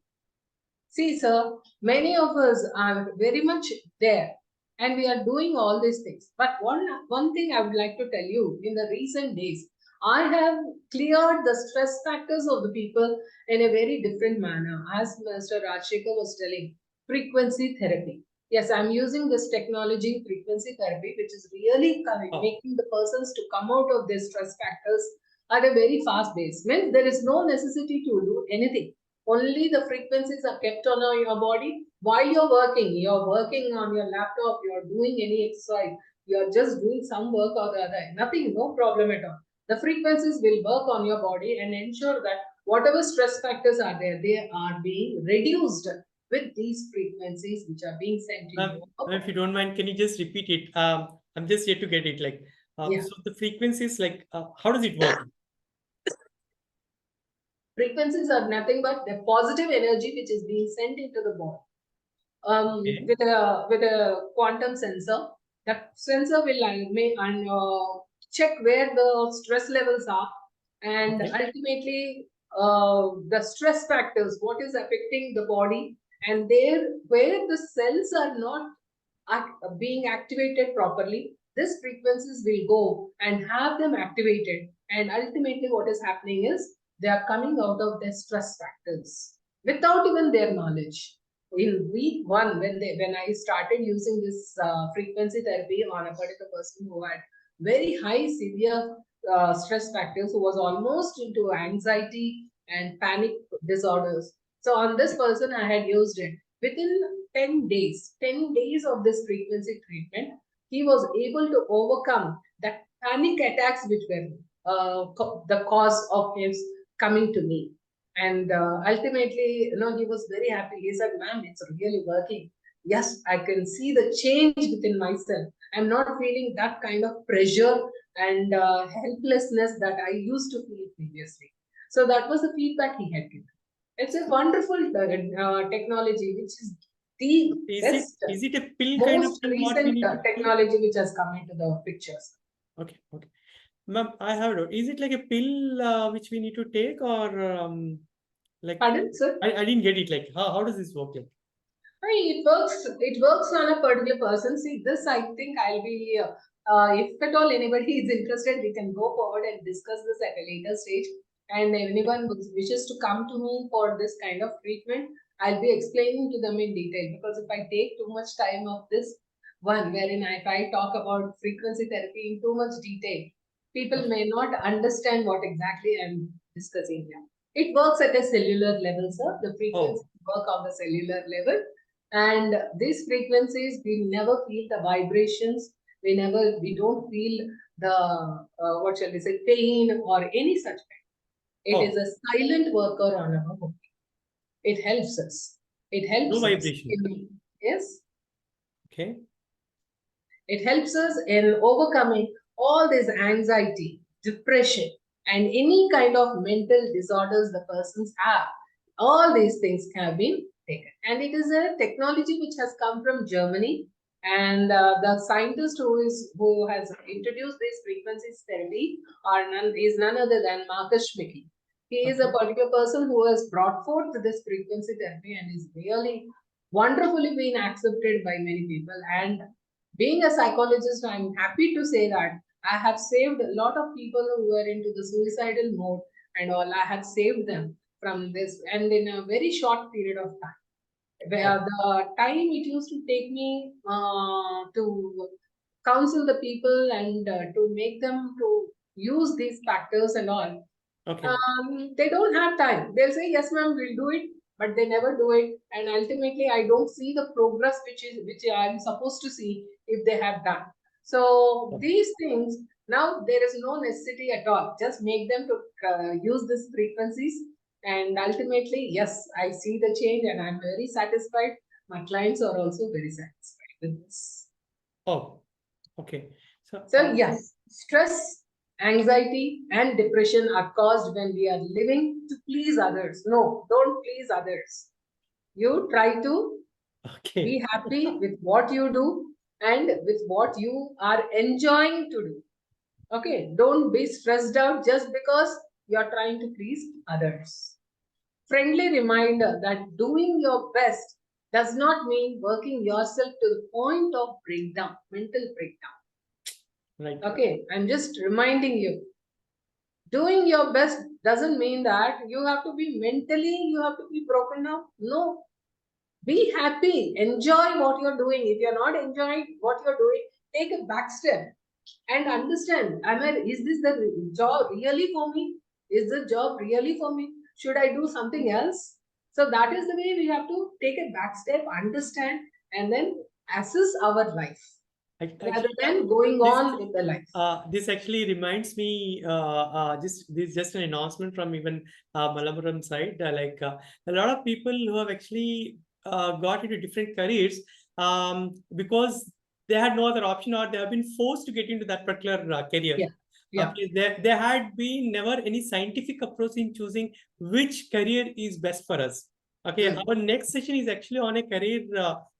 See, sir, many of us are very much there and we are doing all these things. But one thing I would like to tell you, in the recent days, I have cleared the stress factors of the people in a very different manner. As Mr. Rajshekar was telling, frequency therapy. Yes, I'm using this technology, frequency therapy, which is really making the persons to come out of their stress factors at a very fast pace. Means there is no necessity to do anything. Only the frequencies are kept on your body while you're working. You're working on your laptop, you're doing any exercise, you're just doing some work or the other. Nothing, no problem at all. The frequencies will work on your body and ensure that whatever stress factors are there, they are being reduced with these frequencies which are being sent to you. If you don't mind, can you just repeat it? I'm just yet to get it. Like, so the frequencies, like, how does it work? Frequencies are nothing but the positive energy which is being sent into the body. With a quantum sensor, that sensor will check where the stress levels are, and ultimately the stress factors, what is affecting the body, and where the cells are not being activated properly, these frequencies will go and have them activated, and ultimately what is happening is they are coming out of their stress factors without even their knowledge. In week one, when I started using this frequency therapy on a particular person who had very high severe stress factors, who was almost into anxiety and panic disorders. So on this person, I had used it. Within 10 days of this frequency treatment, he was able to overcome that panic attacks which were the cause of his coming to me. And ultimately, he was very happy. He said, ma'am, it's really working. Yes, I can see the change within myself. I'm not feeling that kind of pressure and helplessness that I used to feel previously. So that was the feedback he had given. It's a wonderful technology, which is the best, is it a pill kind of thing? Recent technology which has come into the pictures. Okay. Ma'am, I have heard. Is it like a pill which we need to take, or like? Pardon, sir? I didn't get it. Like, how does this work? Like? It works on a particular person. See, this I think I'll be, if at all anybody is interested, we can go forward and discuss this at a later stage. And anyone who wishes to come to me for this kind of treatment, I'll be explaining to them in detail. Because if I take too much time of this one, wherein if I talk about frequency therapy in too much detail, people may not understand what exactly I'm discussing here. It works at a cellular level, sir. The frequencies work on the cellular level. And these frequencies, we never feel the vibrations. We don't feel the, pain or any such thing. It is a silent worker on our body. It helps us. It helps no vibration. Yes. Okay. It helps us in overcoming all this anxiety, depression, and any kind of mental disorders the persons have. All these things have been taken. And it is a technology which has come from Germany. And the scientist who has introduced this frequencies therapy is none other than Marcus Schmicky. He is a particular person who has brought forth this frequency therapy and is really wonderfully being accepted by many people. And being a psychologist, I'm happy to say that I have saved a lot of people who were into the suicidal mode and all. I have saved them from this, and in a very short period of time. Where the time it used to take me to counsel the people and to make them to use these factors and all, Okay. they don't have time. They'll say, yes, ma'am, we'll do it, but they never do it. And ultimately, I don't see the progress which I'm supposed to see if they have done. So these things, now there is no necessity at all. Just make them to use these frequencies. And ultimately, yes, I see the change and I'm very satisfied. My clients are also very satisfied with this. Oh, okay. So yes, stress, anxiety, and depression are caused when we are living to please others. No, don't please others. You try to be happy with what you do and with what you are enjoying to do. Okay, don't be stressed out just because you are trying to please others. Friendly reminder that doing your best does not mean working yourself to the point of breakdown, mental breakdown. Right. Okay, I'm just reminding you. Doing your best doesn't mean that you have to be mentally, you have to be broken down. No. Be happy. Enjoy what you're doing. If you're not enjoying what you're doing, take a back step and understand. Is this the job really for me? Is the job really for me? Should I do something else? So that is the way we have to take a back step, understand, and then assess our life rather than going on with the life. This actually reminds me, just an announcement from even Mallapuram side. A lot of people who have actually got into different careers because they had no other option or they have been forced to get into that particular career. Yeah. Yeah. Okay, there had been never any scientific approach in choosing which career is best for us. Okay, our next session is actually on a career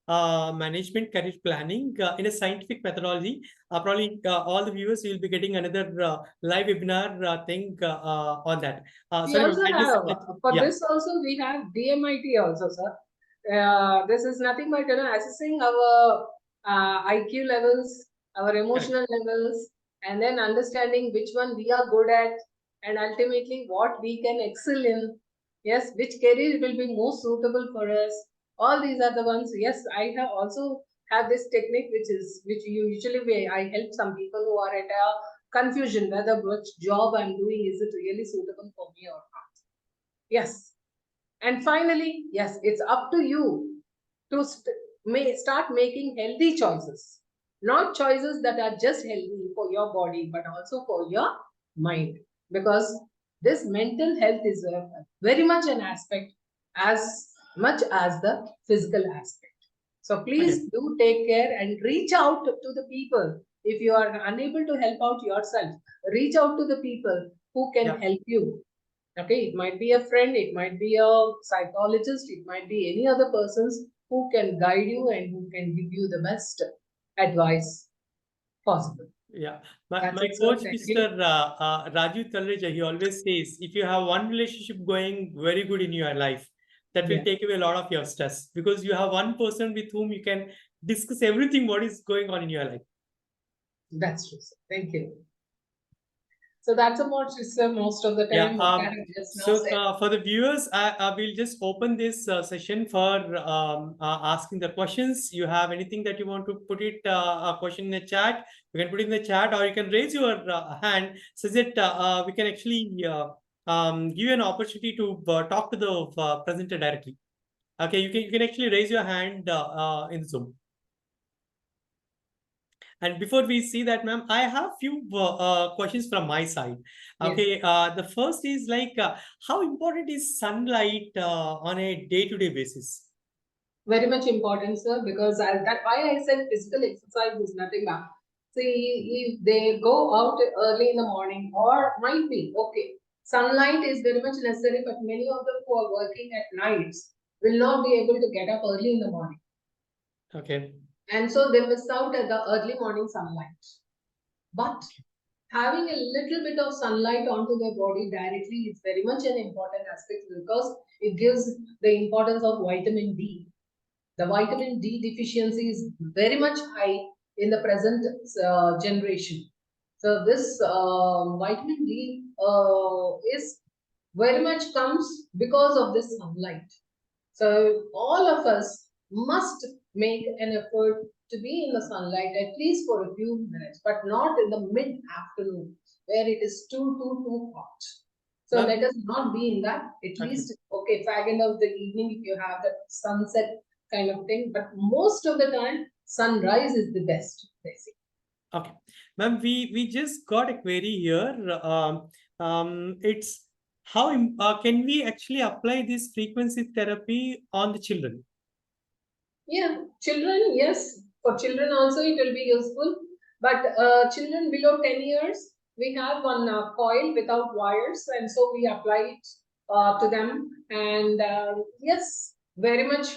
management, career planning in a scientific methodology. Probably all the viewers will be getting another live webinar thing on that. We Sorry, also have, for yeah. this also we have DMIT also, sir. This is nothing but assessing our IQ levels, our emotional levels, and then understanding which one we are good at, and ultimately what we can excel in. Yes, which career will be most suitable for us. All these are the ones. Yes, I have also have this technique, which you usually I help some people who are at a confusion whether which job I'm doing is it really suitable for me or not. Yes, and finally, yes, it's up to you to start making healthy choices, not choices that are just healthy for your body, but also for your mind. Because this mental health is very much an aspect as much as the physical aspect. So please do take care and reach out to the people. If you are unable to help out yourself, reach out to the people who can help you. Okay, it might be a friend, it might be a psychologist, it might be any other persons who can guide you and who can give you the best advice possible. Yeah, my coach, Mr. Raju Talreja, he always says, if you have one relationship going very good in your life, that will take away a lot of your stress because you have one person with whom you can discuss everything what is going on in your life. That's true, sir. Thank you. So that's about it, most of the time. For the viewers, I will just open this session for asking the questions. You have anything that you want to put it a question in the chat, you can put it in the chat or you can raise your hand so that we can actually give you an opportunity to talk to the presenter directly. Okay, you can actually raise your hand in Zoom. And before we see that, ma'am, I have few questions from my side. Okay, the first is how important is sunlight on a day-to-day basis? Very much important, sir, because that's why I said physical exercise is nothing but. See, if they go out early in the morning, or might be okay. Sunlight is very much necessary, but many of them who are working at nights will not be able to get up early in the morning. Okay. And so they miss out at the early morning sunlight. But having a little bit of sunlight onto their body directly is very much an important aspect because it gives the importance of vitamin D. The vitamin D deficiency is very much high in the present generation. So this vitamin D is very much comes because of this sunlight. So all of us must make an effort to be in the sunlight at least for a few minutes, but not in the mid-afternoon where it is too hot. So let us not be in that. At least, okay, fag end of the evening if you have that sunset kind of thing. But most of the time, sunrise is the best, basically. Okay, ma'am, we just got a query here. It's how can we actually apply this frequency therapy on the children? Yeah, children, yes. For children also it will be useful. But children below 10 years, we have one coil without wires, and so we apply it to them. And yes, very much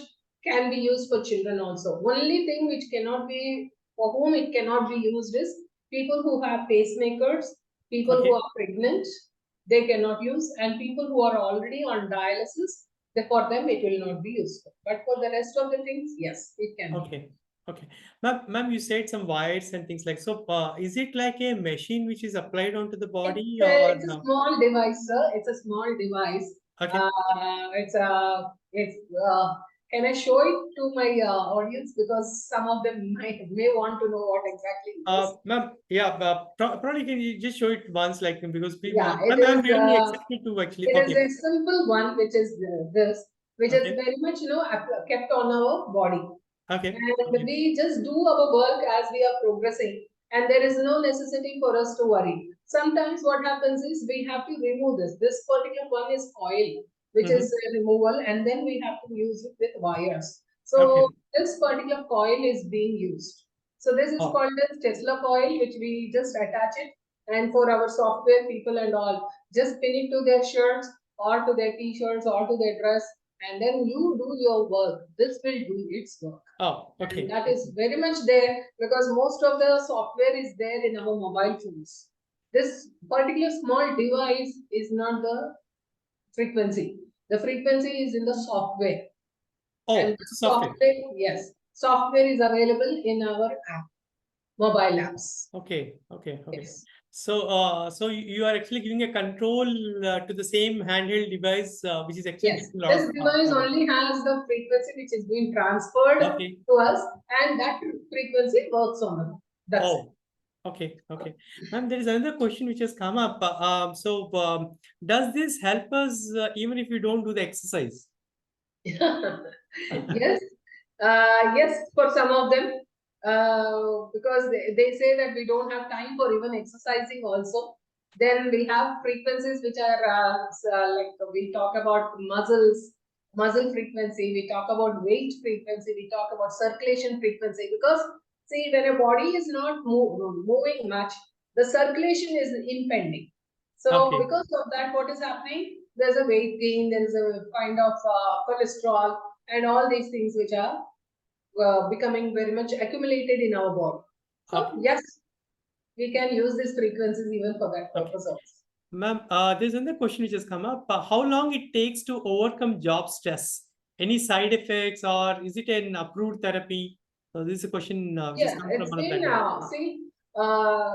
can be used for children also. Only thing which cannot be, for whom it cannot be used is people who have pacemakers, people who are pregnant, they cannot use, and people who are already on dialysis, for them it will not be useful. But for the rest of the things, yes, it can be. Okay. Ma'am, you said some wires and things like, so is it like a machine which is applied onto the body or It's a small device, sir. It's a small device. Okay. Can I show it to my audience because some of them may want to know what exactly it is. Ma'am, yeah, probably can you just show it once, like, because people, Yeah, I'm really excited to actually. It is a simple one, which is this, which is very much kept on our body. Okay. And we just do our work as we are progressing, and there is no necessity for us to worry. Sometimes what happens is we have to remove this. This particular one is coil, which is a removal, and then we have to use it with wires. So this particular coil is being used. So this is called as Tesla coil, which we just attach it, and for our software people and all, just pin it to their shirts or to their t-shirts or to their dress, and then you do your work. This will do its work. And that is very much there because most of the software is there in our mobile phones. This particular small device is not the frequency. The frequency is in the software. And software, yes, software is available in our app, mobile apps. Okay. Yes. So you are actually giving a control to the same handheld device, which is actually Yes, this device only has the frequency which is being transferred to us, and that frequency works on them. That's it. Okay. Ma'am, there is another question which has come up. Does this help us even if we don't do the exercise? Yes, yes, for some of them, because they say that we don't have time for even exercising also. Then we have frequencies which are like we talk about muscle frequency, we talk about weight frequency, we talk about circulation frequency. Because see, when a body is not moving much, the circulation is impending. So because of that, what is happening? There's a weight gain, there is a kind of cholesterol, and all these things which are becoming very much accumulated in our body. So yes, we can use these frequencies even for that purpose also. Ma'am, there's another question which has come up. How long it takes to overcome job stress? Any side effects, or is it an approved therapy? So this is a question which has come from one of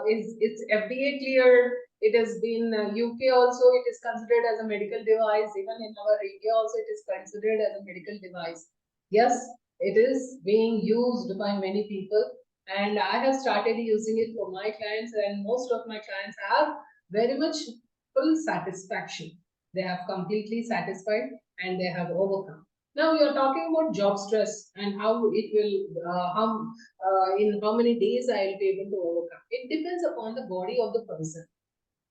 it's FDA cleared. It has been UK also. It is considered as a medical device. Even in our India also, it is considered as a medical device. Yes, it is being used by many people, and I have started using it for my clients, and most of my clients have very much full satisfaction. They have completely satisfied and they have overcome. Now we are talking about job stress and how it will, in how many days I will be able to overcome. It depends upon the body of the person,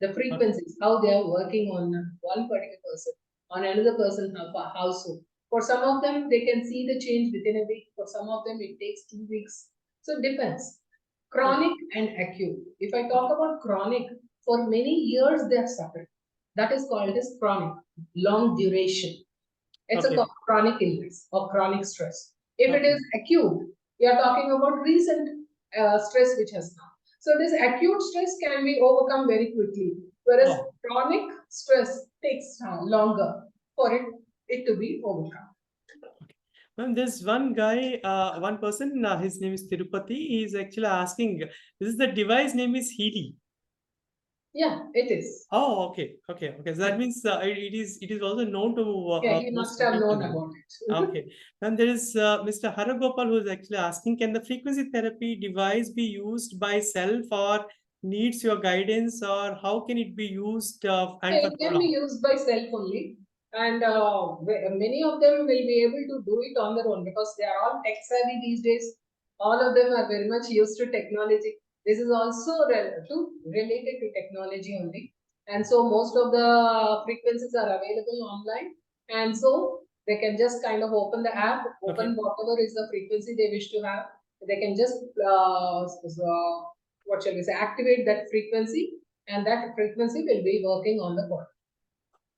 the frequencies, how they are working on one particular person, on another person, how so. For some of them, they can see the change within a week. For some of them, it takes 2 weeks. So it depends. Chronic and acute. If I talk about chronic, for many years they are suffering. That is called as chronic, long duration. It's Okay. a chronic illness or chronic stress. If it Okay. is acute, we are talking about recent stress which has come. So this acute stress can be overcome very quickly, whereas Oh. chronic stress takes longer for it to be overcome. Ma'am, there's one guy, one person, his name is Tirupati. He is actually asking, this is the device name is Healy. Yeah, it is. Oh, okay, okay, okay. So that means it is also known to Yeah, he most must of the have known people. about it. Okay. And there is Mr. Haragopal who is actually asking, can the frequency therapy device be used by self or needs your guidance, or how can it be used and for It how can be long? used by self only, and many of them will be able to do it on their own because they are all tech savvy these days. All of them are very much used to technology. This is also related to technology only, and so most of the frequencies are available online, and so they can just kind of open the app, Okay. open whatever is the frequency they wish to have. They can just what shall we say, activate that frequency, and that frequency will be working on the body.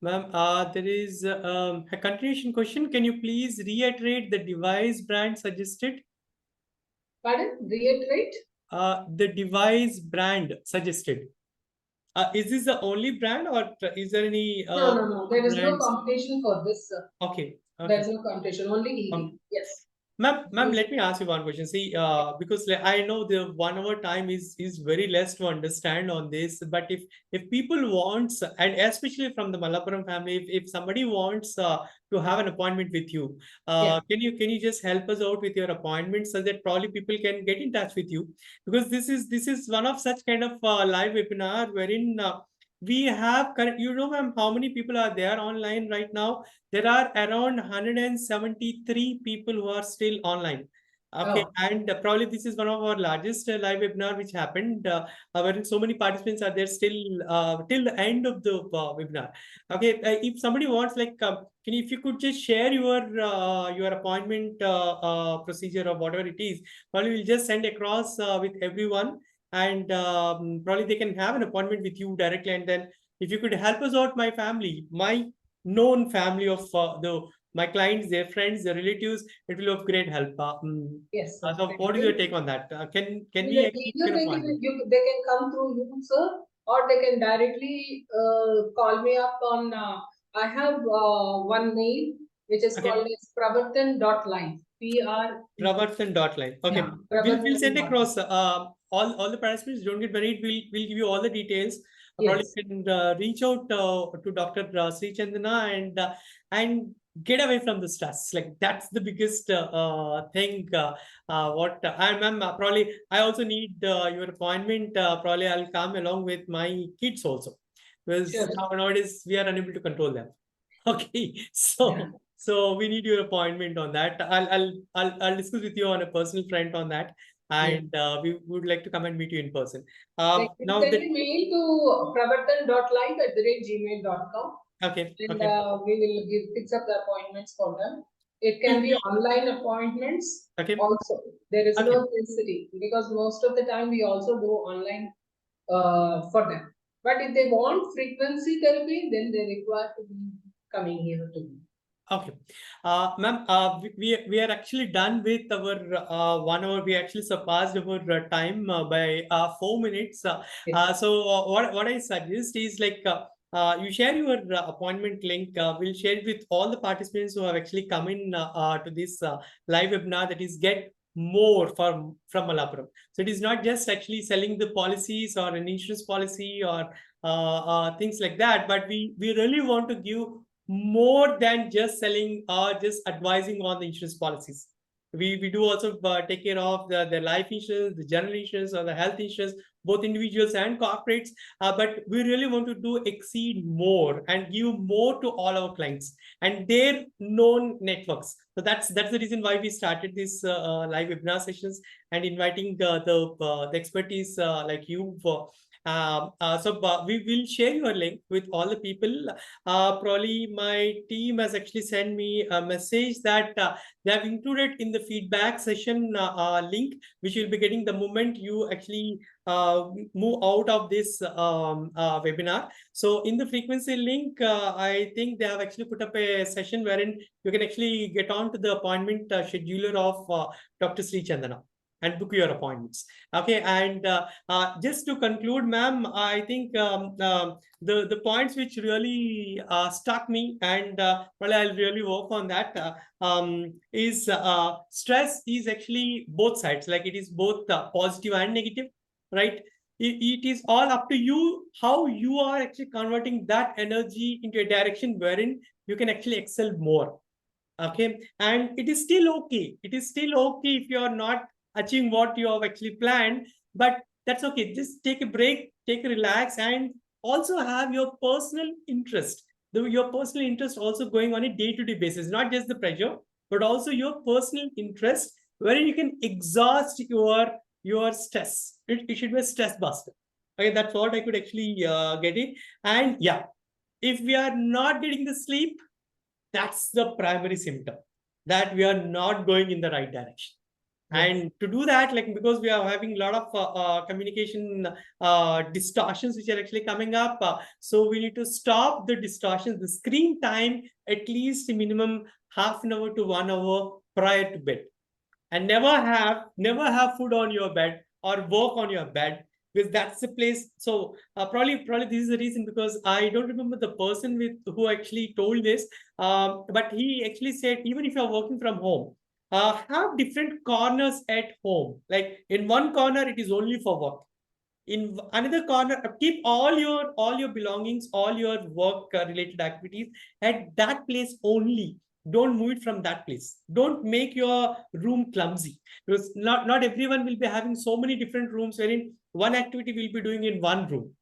Ma'am, there is a continuation question. Can you please reiterate the device brand suggested? Pardon? Reiterate? The device brand suggested. Is this the only brand, or is there any No, no, no. There is no brands? competition for this. Okay, There okay. is no competition, only ED. Um, Yes. Ma'am, let me ask you one question. See, because I know the 1 hour time is very less to understand on this. But if people wants, and especially from the Mallapuram family, if somebody wants to have an appointment with you, Yeah. can you just help us out with your appointment so that probably people can get in touch with you? Because this is one of such kind of live webinar wherein we have current. You know, ma'am, how many people are there online right now? There are around 173 people who are still online. Okay, Oh, and probably this is one of our largest live webinar which happened, wherein so many participants are there still till the end of the webinar. Okay, if somebody wants, like, if you could just share your appointment procedure or whatever it is, probably we'll just send across with everyone, and probably they can have an appointment with you directly, and then if you could help us out, my family, my known family of my clients, their friends, their relatives, it will be of great help. yes, sir. So Thank what is your you. take on that? Can we actually Either get an appointment? they can come through you, sir, or they can directly call me up on. I have one mail which is Okay, called as pravartan.life. Pravartan.line. Yeah, Okay, we'll send pravartan.life. across all the participants. Don't get worried. We'll give you all the details. Probably Yes, you can reach out to Dr. Sreechandana and get away from the stress. Like, that's the biggest thing. What I'm probably I also need your appointment. Probably I'll come along with my kids also, because sure. nowadays we are unable to control them. Okay, Yeah. so we need your appointment on that. I'll discuss with you on a personal front on that, Yeah. and we would like to come and meet you in person. They can Now send that a mail to pravartan.life@gmail.com, okay, and okay, we will fix up the appointments for them. It can be we online appointments okay, also. There is no okay, necessity because most of the time we also do online for them. But if they want frequency therapy, then they require to be coming here to me. okay. Ma'am, we are actually done with our 1 hour. We actually surpassed our time by 4 minutes. Yes, What I suggest is, like, you share your appointment link. We'll share it with all the participants who have actually come in to this live webinar. That is, get more from Mallapuram. So it is not just actually selling the policies or an insurance policy or things like that, but we really want to give more than just selling or just advising on the insurance policies. We do also take care of the life insurance, the general insurance, or the health insurance, both individuals and corporates. But we really want to do exceed more and give more to all our clients and their known networks. So that's the reason why we started this live webinar sessions and inviting the expertise like you. We will share your link with all the people. Probably my team has actually sent me a message that they have included in the feedback session link, which you'll be getting the moment you actually move out of this webinar. So in the frequency link, I think they have actually put up a session wherein you can actually get on to the appointment scheduler of Dr. Sreechandana and book your appointments. Okay, and just to conclude, ma'am, I think the points which really struck me, and well, I'll really work on that. Is stress is actually both sides, like it is both positive and negative, right? It is all up to you how you are actually converting that energy into a direction wherein you can actually excel more. Okay, and it is still okay. It is still okay if you are not achieving what you have actually planned, but that's okay. Just take a break, take a relax, and also have your personal interest. Your personal interest also going on a day-to-day basis, not just the pressure, but also your personal interest, wherein you can exhaust your stress. It should be a stress buster. Okay, that's what I could actually get it. And yeah, if we are not getting the sleep, that's the primary symptom that we are not going in the right direction. Yes. And to do that, like, because we are having a lot of communication distortions which are actually coming up, so we need to stop the distortions, the screen time, at least minimum half an hour to 1 hour prior to bed. And never have food on your bed or work on your bed, because that's the place. So probably this is the reason, because I don't remember the person with who actually told this, but he actually said, even if you're working from home, have different corners at home. Like in one corner it is only for work, in another corner keep all your belongings, all your work related activities at that place only. Don't move it from that place. Don't make your room clumsy, because not everyone will be having so many different rooms wherein one activity will be doing in one room.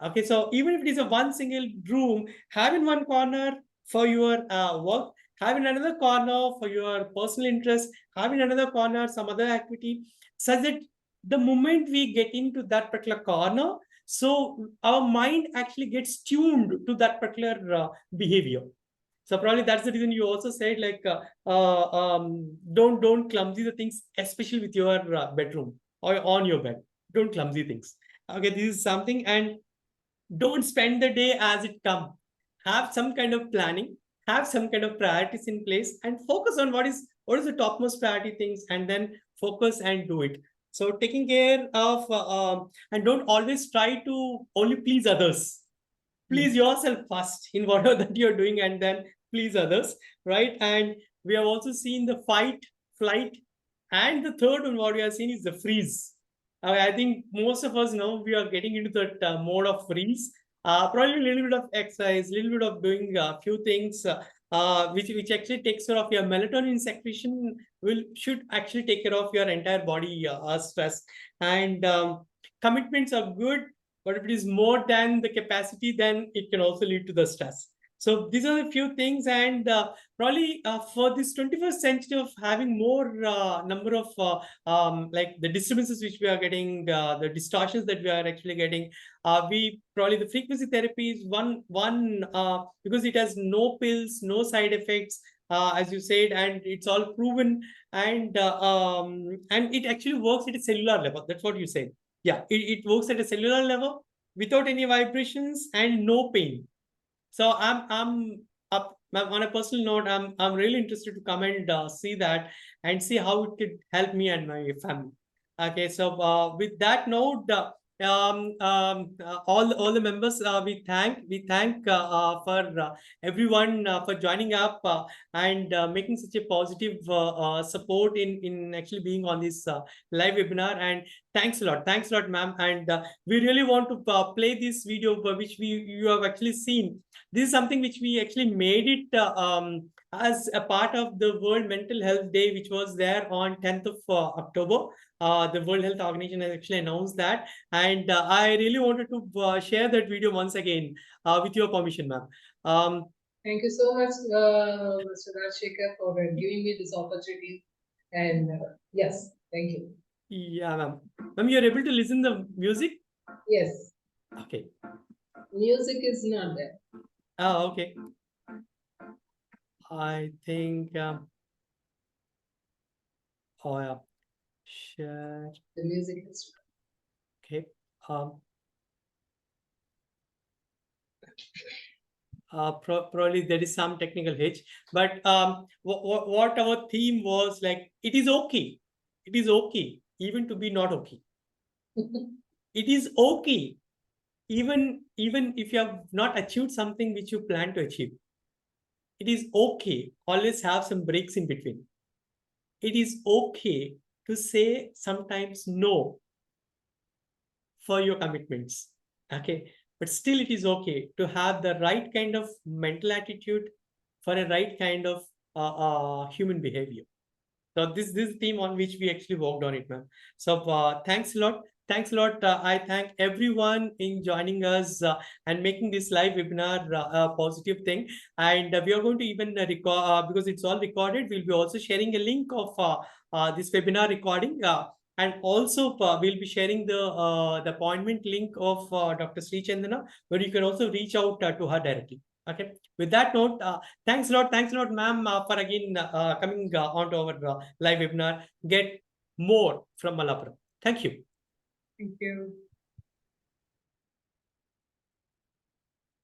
Okay, so even if it is a one single room, have in one corner for your work, have in another corner for your personal interest, have in another corner some other activity, such that the moment we get into that particular corner, so our mind actually gets tuned to that particular behavior. So probably that's the reason you also said, like, don't clumsy the things, especially with your bedroom or on your bed. Don't clumsy things. Okay, this is something. And don't spend the day as it come. Have some kind of planning, have some kind of priorities in place, and focus on what is the topmost priority things, and then focus and do it. So taking care of and don't always try to only please others. Please yourself first in whatever that you're doing, and then please others, right? And we have also seen the fight, flight, and the third one what we have seen is the freeze. I think most of us now we are getting into that mode of freeze. Probably a little bit of exercise, a little bit of doing a few things, which actually takes care of your melatonin secretion, should actually take care of your entire body stress. And commitments are good, but if it is more than the capacity, then it can also lead to the stress. So these are a few things. And probably for this 21st century of having more number of like the disturbances which we are getting, the distortions that we are actually getting, we probably the frequency therapy is one because it has no pills, no side effects, as you said, and it's all proven. And it actually works at a cellular level. That's what you said. Yeah, it works at a cellular level without any vibrations and no pain. So I'm up on a personal note. I'm really interested to come and see that and see how it could help me and my family. Okay, so with that note, all the members, we thank for everyone for joining up and making such a positive support in actually being on this live webinar. And thanks a lot, ma'am. And we really want to play this video which you have actually seen. This is something which we actually made it as a part of the World Mental Health Day, which was there on 10th of October. The World Health Organization has actually announced that. And I really wanted to share that video once again with your permission, ma'am. Thank you so much, Mr. Rajshekhar, for giving me this opportunity. And yes, thank you. Yeah, ma'am. Ma'am, you're able to listen the music? Yes. Okay. Music is not there. Oh, okay. I think oh yeah. Share. The music is. Okay. Um probably there is some technical hitch, but what our theme was, like, it is okay. It is okay even to be not okay. It is okay even if you have not achieved something which you plan to achieve. It is okay. Always have some breaks in between. It is okay to say sometimes no for your commitments. Okay. But still, it is okay to have the right kind of mental attitude for a right kind of human behavior. So this theme on which we actually worked on it, ma'am. So thanks a lot. Thanks a lot. I thank everyone in joining us and making this live webinar a positive thing. And we are going to even record, because it's all recorded. We'll be also sharing a link of this webinar recording. And also, we'll be sharing the appointment link of Dr. Sreechandana, where you can also reach out to her directly. Okay. With that note, thanks a lot, ma'am, for again coming onto our live webinar. Get more from Mallapuram. Thank you. Thank you.